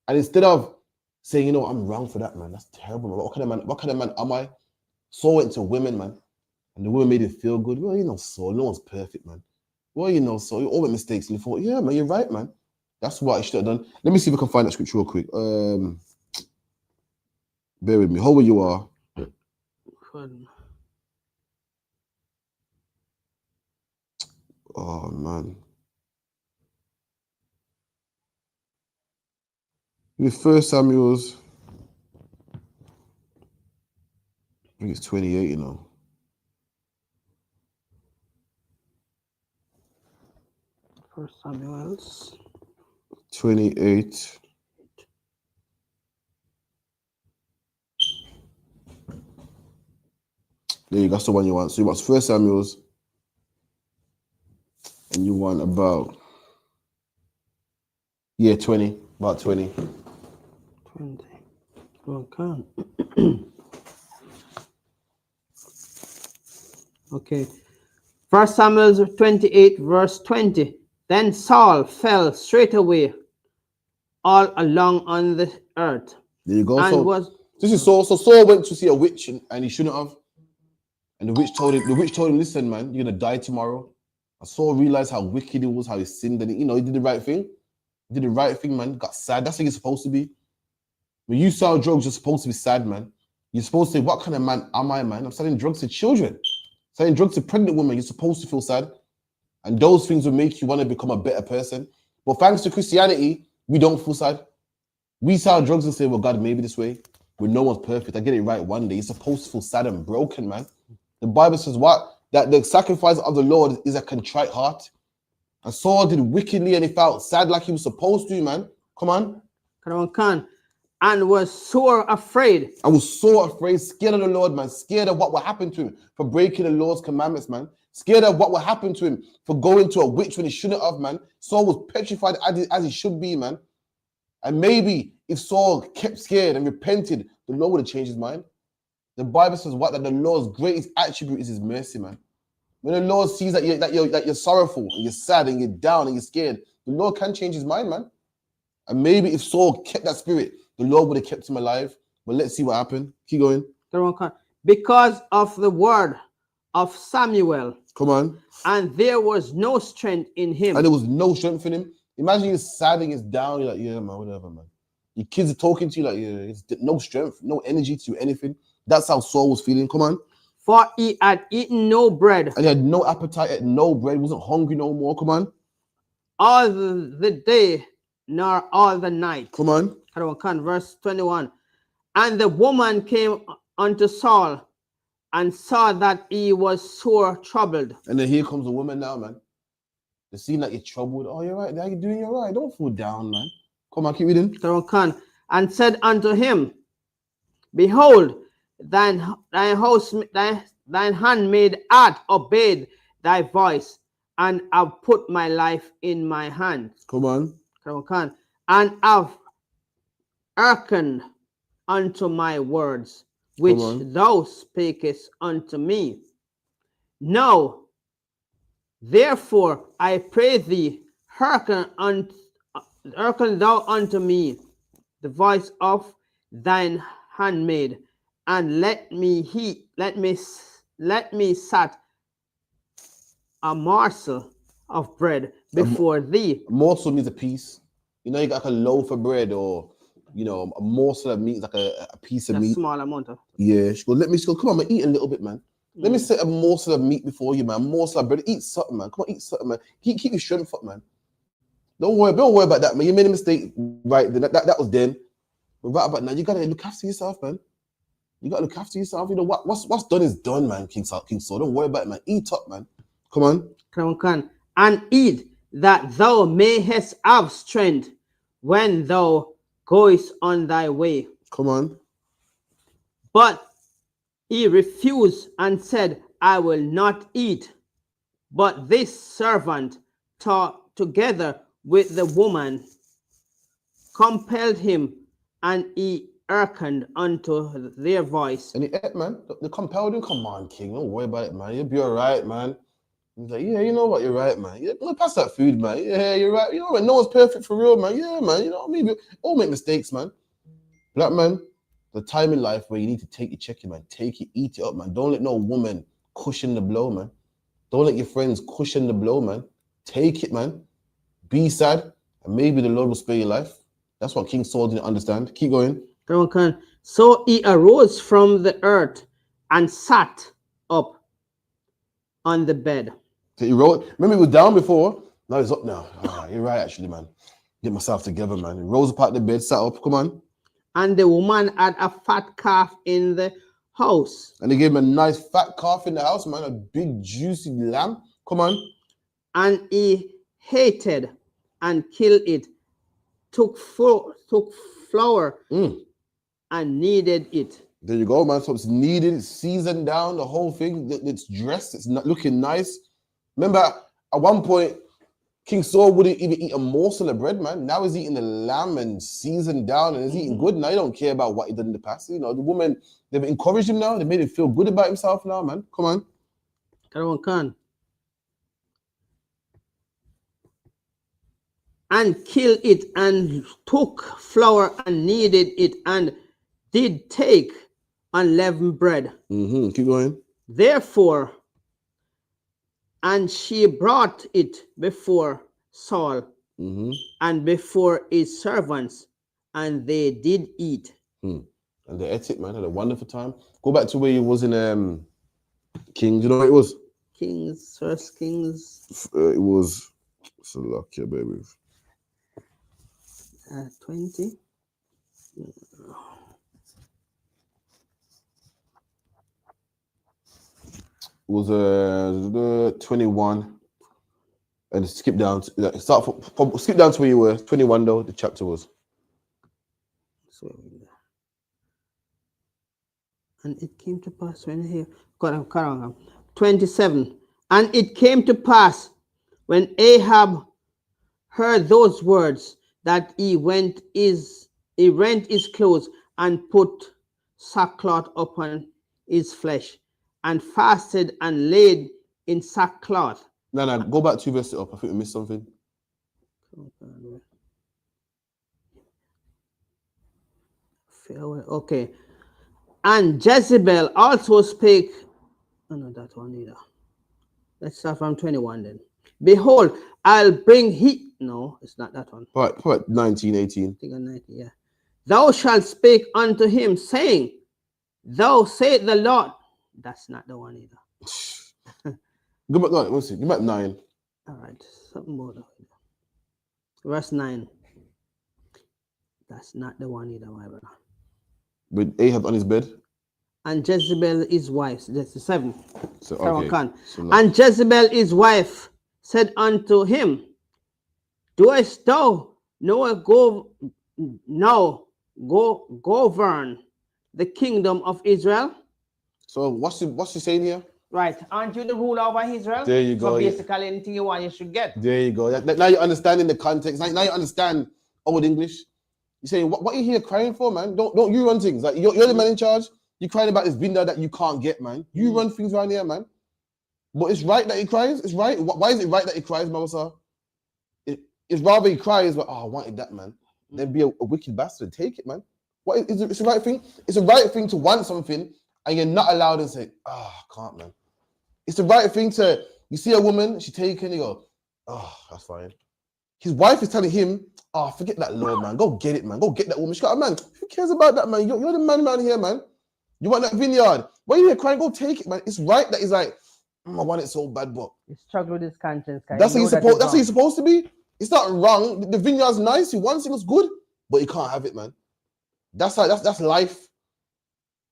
And instead of saying, you know, I'm wrong for that, man. That's terrible, man. What kind of man am I? Saul went to women, man. And the woman made him feel good. Well, you know, Saul, no one's perfect, man. Well, you know, Saul, you all make mistakes. And he thought, yeah, man, you're right, man. That's what I should have done. Let me see if I can find that scripture real quick. Bear with me. How old you are? Oh, man. With 1 Samuel's, I think it's 28, you know. First Samuel's 28. There you go, that's the one you want. So you want 1 Samuel's, and you want about, 20, about 20. 20. Okay. Okay. 1 Samuel 28, verse 20. Then Saul fell straight away all along on the earth. There you go. And this is Saul. So Saul went to see a witch and he shouldn't have. And the witch told him, listen, man, you're gonna die tomorrow. And Saul realized how wicked he was, how he sinned, and he did the right thing. He did the right thing, man. Got sad. That's what you're supposed to be. When you sell drugs, you're supposed to be sad, man. You're supposed to say, what kind of man am I, man? I'm selling drugs to children. Selling drugs to pregnant women. You're supposed to feel sad. And those things will make you want to become a better person. But thanks to Christianity, we don't feel sad. We sell drugs and say, well, God made me this way. When no one's perfect. I get it right one day. You're supposed to feel sad and broken, man. The Bible says what? That the sacrifice of the Lord is a contrite heart. And Saul did wickedly and he felt sad like he was supposed to, man. Come on. And was sore afraid. I was so afraid, scared of the Lord, man. Scared of what would happen to him for breaking the Lord's commandments, man. Scared of what would happen to him for going to a witch when he shouldn't have, man. Saul was petrified as he should be, man. And maybe if Saul kept scared and repented, the Lord would have changed his mind. The Bible says what? That the Lord's greatest attribute is his mercy, man. When the Lord sees that you're sorrowful and you're sad and you're down and you're scared, the Lord can change his mind, man. And maybe if Saul kept that spirit, the Lord would have kept him alive. But let's see what happened. Keep going. Because of the word of Samuel, Come on. and there was no strength in him. And there was no strength in him. Imagine you're sad and it's down. You're like, yeah, man, whatever, man. Your kids are talking to you like, yeah, it's no strength, no energy to do anything. That's how Saul was feeling. Come on. For he had eaten no bread And he had no appetite, had no bread, wasn't hungry no more. Come on. all the day, nor all the night. Come on. Verse 21. And the woman came unto Saul and saw that he was sore troubled. And then here comes a woman now, man. They see that you're troubled. Oh, you're right. How you doing? You're right. Don't fall down, man. Come on, keep reading. And said unto him, Behold, thine handmaid hath obeyed thy voice, and have put my life in my hand. Come on. And have hearkened unto my words, which thou spakest unto me. Now, therefore, I pray thee, hearken thou unto me the voice of thine handmaid, and let me set a morsel of bread before thee. A morsel means a piece. You know, you got like a loaf of bread, or you know, a morsel of meat is like a piece of meat. Small amount of. Yeah, she goes, let me go. Come on, man, eat a little bit, man. Let me set a morsel of meat before you, man. A morsel of bread. Eat something, man. Come on, eat something, man. Keep your strength up, man. Don't worry about that, man. You made a mistake, right? That was then. But right about now, you gotta look after yourself, man. You gotta look after yourself. You know what's done is done, man. King Saul. Don't worry about it, man. Eat up, man. Come on. And eat, that thou mayest have strength when thou goest on thy way. Come on. But he refused and said, I will not eat. But this servant, together with the woman, compelled him, and he hearkened unto their voice. And he ate, man. They compelled him. Come on, King. Don't worry about it, man. You'll be all right, man. He's like, yeah, you know what? You're right, man. Yeah, pass that food, man. Yeah, you're right. You know what? No one's perfect for real, man. Yeah, man. You know, maybe all make mistakes, man. Black man, the time in life where you need to take your chicken, man. Take it, eat it up, man. Don't let no woman cushion the blow, man. Don't let your friends cushion the blow, man. Take it, man. Be sad, and maybe the Lord will spare your life. That's what King Saul didn't understand. Keep going. So he arose from the earth and sat up on the bed. So he rose. Remember, he was down before. Now he's up now. You're right, actually, man. Get myself together, man. He rose up out the bed, sat up. Come on. And the woman had a fat calf in the house. And they gave him a nice fat calf in the house, man. A big, juicy lamb. Come on. And he hated and killed it, took flour and kneaded it. There you go, man. So it's kneaded, it's seasoned down, the whole thing. It's dressed, it's not looking nice. Remember, at one point, King Saul wouldn't even eat a morsel of bread, man. Now he's eating the lamb and seasoned down, and he's eating good. Now he don't care about what he did in the past. You know, the woman, they've encouraged him now. They made him feel good about himself now, man. Come on. And killed it, and took flour and kneaded it, and did take unleavened bread. Keep going. Therefore, and she brought it before Saul and before his servants, and they did eat. And they ate it, man. Had a wonderful time. Go back to where you was in Kings. You know what it was? First Kings. It was. So lucky, baby. 20. It was 21, and skip down. Skip down to where you were. 21 though. The chapter was. And it came to pass when he 27. And it came to pass when Ahab heard those words that he rent his clothes and put sackcloth upon his flesh, and fasted and laid in sackcloth. No, go back 2 verses up. I think we missed something. Okay. And Jezebel also spake Oh, not that one either. Let's start from 21 then. Behold, I'll bring heat. No, it's not that one. But 19, 18. I think on 90, yeah. Thou shalt speak unto him, saying, Thou said the Lord. That's not the one either. Go back, no, let's see. Go back 9. All right, something more. Verse 9. That's not the one either, my brother. With Ahab on his bed. And Jezebel his wife. That's the 7. So, okay. So and Jezebel his wife said unto him, Doest thou govern the kingdom of Israel? So what's she saying here? Right. Aren't you the ruler over Israel? There you go. So basically anything you want, you should get. There you go. Now you're understanding the context. Now you understand old English. You're saying, what are you here crying for, man? Don't you run things. Like you're the man in charge. You're crying about this vineyard that you can't get, man. You run things around here, man. But it's right that he cries. It's right. Why is it right that he cries, Mama Sir? It's rather he cries, but I wanted that, man. Then be a wicked bastard. Take it, man. It's the right thing. It's the right thing to want something and you're not allowed and say, I can't, man. It's the right thing to, you see a woman, she taken, you go, that's fine. His wife is telling him, forget that Lord, man. Go get it, man. Go get that woman. She got, man, who cares about that, man? You're the man around here, man. You want that vineyard? Why are you here crying? Go take it, man. It's right that he's like, I want it so bad, but you struggle with his conscience. That's how he's supposed to be. It's not wrong. The vineyard's nice. He wants it, looks good, but he can't have it, man. That's life.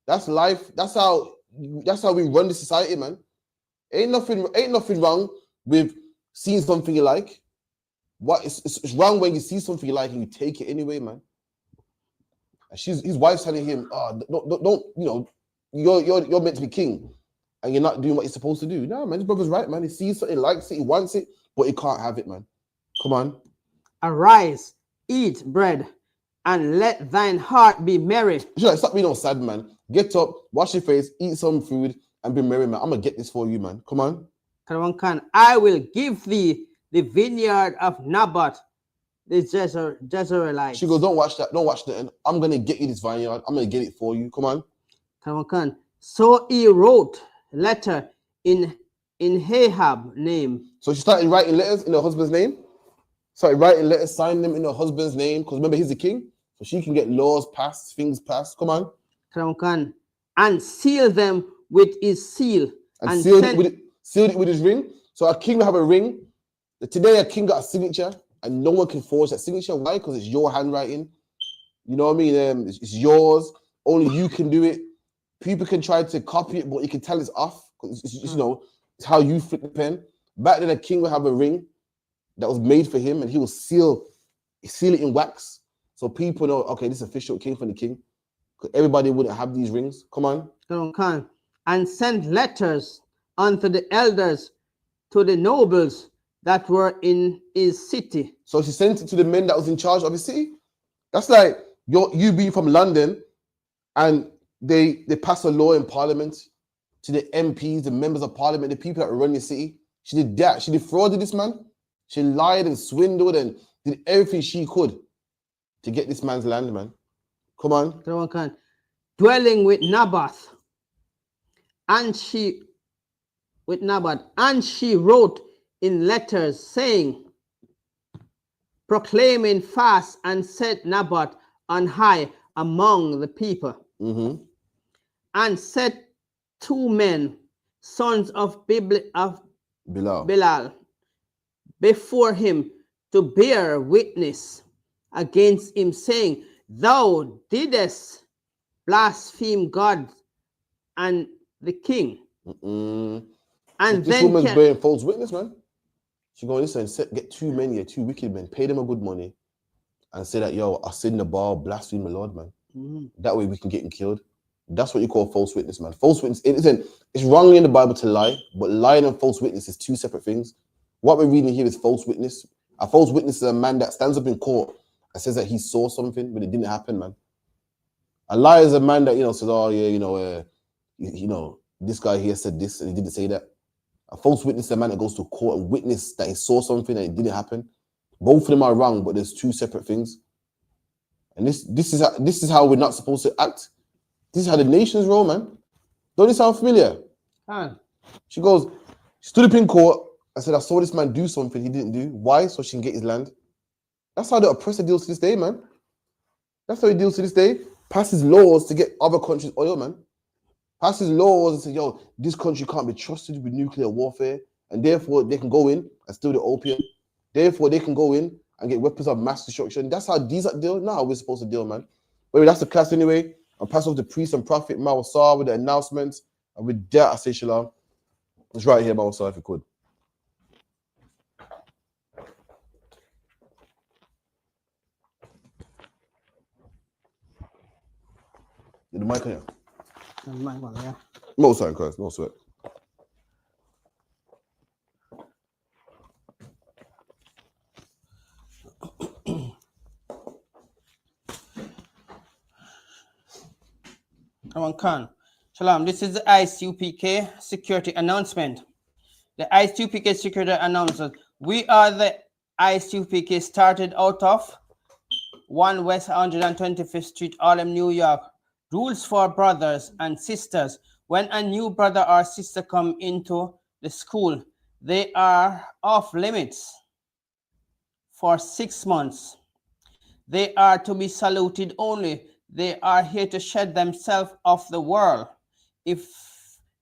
That's life. That's how we run the society, man. Ain't nothing wrong with seeing something you like. It's wrong when you see something you like and you take it anyway, man. And his wife's telling him, don't, you're meant to be king, and you're not doing what you're supposed to do. No, man, his brother's right, man. He sees something, likes it, he wants it, but he can't have it, man. Come on. Arise, eat bread, and let thine heart be merry. Stop being all sad, man. Get up, wash your face, eat some food, and be merry, man. I'm gonna get this for you, man. Come on. I will give thee the vineyard of Naboth, the Jezreelite. She goes, don't watch that. Don't watch that. I'm gonna get you this vineyard. I'm gonna get it for you. Come on. So he wrote letter in Ahab's name. So she started writing letters in her husband's name. Started writing letters, signing them in her husband's name. Because remember, he's the king. So she can get laws passed, things passed. Come on. And seal them with his seal. And sealed it with his ring. So a king will have a ring. Today, a king got a signature. And no one can forge that signature. Why? Because it's your handwriting. You know what I mean? It's yours. Only you can do it. People can try to copy it, but you can tell it's off. Because it's how you flip the pen. Back then, a king would have a ring that was made for him, and he will seal it in wax. So people know, okay, this is official. It came from the king. Because everybody wouldn't have these rings. Come on. And sent letters unto the elders, to the nobles that were in his city. So she sent it to the men that was in charge of the city. That's like you being from London, and they pass a law in parliament to the MPs, the members of parliament, the people that run your city. She did that. She defrauded this man. She lied and swindled and did everything she could to get this man's land, man. Come on. Dwelling with Naboth. And she wrote in letters saying, proclaiming fast, and set Naboth on high among the people. Mm-hmm. And set 2 men, sons of Bilal, before him to bear witness against him, saying, Thou didst blaspheme God and the king. And this woman's bearing false witness, man. She going, listen, get 2 men here, 2 wicked men, pay them a good money, and say that, I sinned the bar, blaspheme the Lord, man. That way we can get him killed. That's what you call false witness, man. False witness, it's wrong in the Bible to lie, but lying and false witness is 2 separate things. What we're reading here is false witness. A false witness is a man that stands up in court and says that he saw something, but it didn't happen, man. A liar is a man that, says, this guy here said this and he didn't say that. A false witness is a man that goes to court and witness that he saw something and it didn't happen. Both of them are wrong, but there's 2 separate things. And this is how we're not supposed to act. This is how the nations roll, man. Don't it sound familiar? She goes, she stood up in court and said, I saw this man do something he didn't do. Why? So she can get his land. That's how the oppressor deals to this day, man. That's how he deals to this day. Passes laws to get other countries oil, man. Passes laws and says, yo, this country can't be trusted with nuclear warfare, and therefore they can go in and steal the opium. Therefore, they can go in and get weapons of mass destruction. That's how these deal. Not how we're supposed to deal, man. But that's the class anyway. I'll pass off the priest and prophet Mawasar with the announcements. And with that, I say shalom. It's right here, Mawasar, if you could. The mic on here. The mic on here. No sign, Christ. No sweat. Khan. Shalom. This is the ISUPK security announcement. The ISUPK security announcement. We are the ISUPK, started out of 1 West 125th Street, Harlem, New York. Rules for brothers and sisters. When a new brother or sister come into the school, they are off limits for 6 months. They are to be saluted only. They are here to shed themselves off the world. If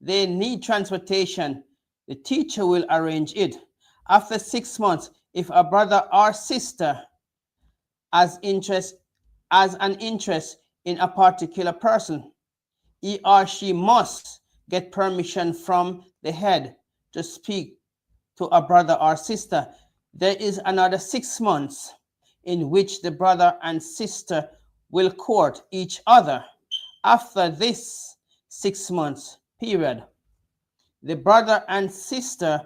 they need transportation, the teacher will arrange it. After 6 months, if a brother or sister has an interest in a particular person, he or she must get permission from the head to speak to a brother or sister. There is another 6 months in which the brother and sister will court each other. After this 6 months period, the brother and sister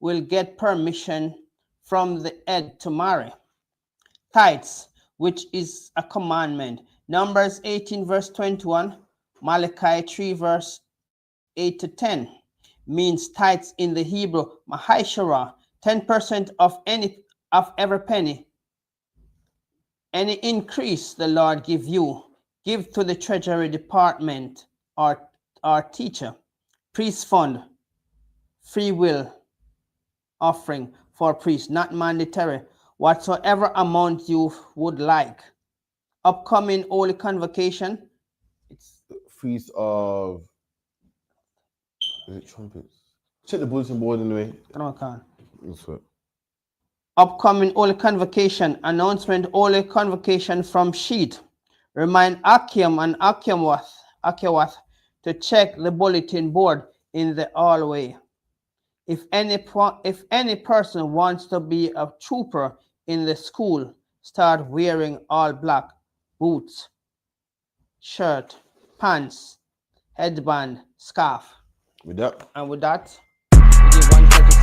will get permission from the head to marry. Tithes, which is a commandment. Numbers 18 verse 21, Malachi 3 verse 8 to 10, means tithes in the Hebrew, Mahashara, 10% of every penny. Any increase the Lord give you, give to the treasury department or teacher, priest fund, free will offering for priests, not mandatory, whatsoever amount you would like. Upcoming holy convocation. It's feast of, is it trumpets? Check the bulletin board anyway. That's right. Upcoming holy convocation announcement. Holy convocation from sheet. Remind Akim and Akiwath to check the bulletin board in the hallway. If any person wants to be a trooper in the school, start wearing all black boots, shirt, pants, headband, scarf. With that. And with that, we give 130.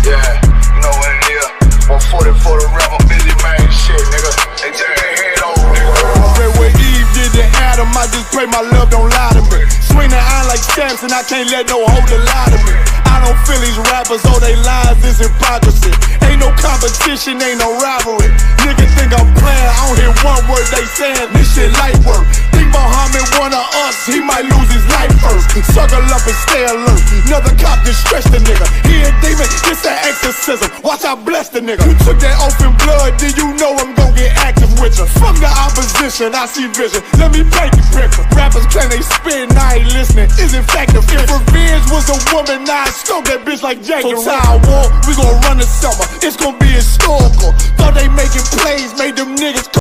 Yeah, you know what it is. 140 for the rebel, busy man shit, nigga. They turn their head over, nigga. I pray what Eve did to Adam, I just pray my love don't lie to me. Swing the iron like Samson, I can't let no holder lie to me. I don't feel these rappers, oh they lies, this hypocrisy. Ain't no competition, ain't no rivalry. Nigga think I'm playing, I don't hear one word they saying, this shit light work. Think Muhammad one of us, he might lose his life first. Suckle up and stay alert, another cop can stretch the nigga. He a demon, this an exorcism, watch I bless the nigga. You took that oath in blood, then you know I'm gon' get active with you. From the opposition, I see vision, let me paint the picture. Rappers claim they spit, I ain't listening, is effective. If revenge was a woman, now I stroke that bitch like Jake. So Tower War, we gon' run the summer, it's gon' be historical. Thought they making plays, made them niggas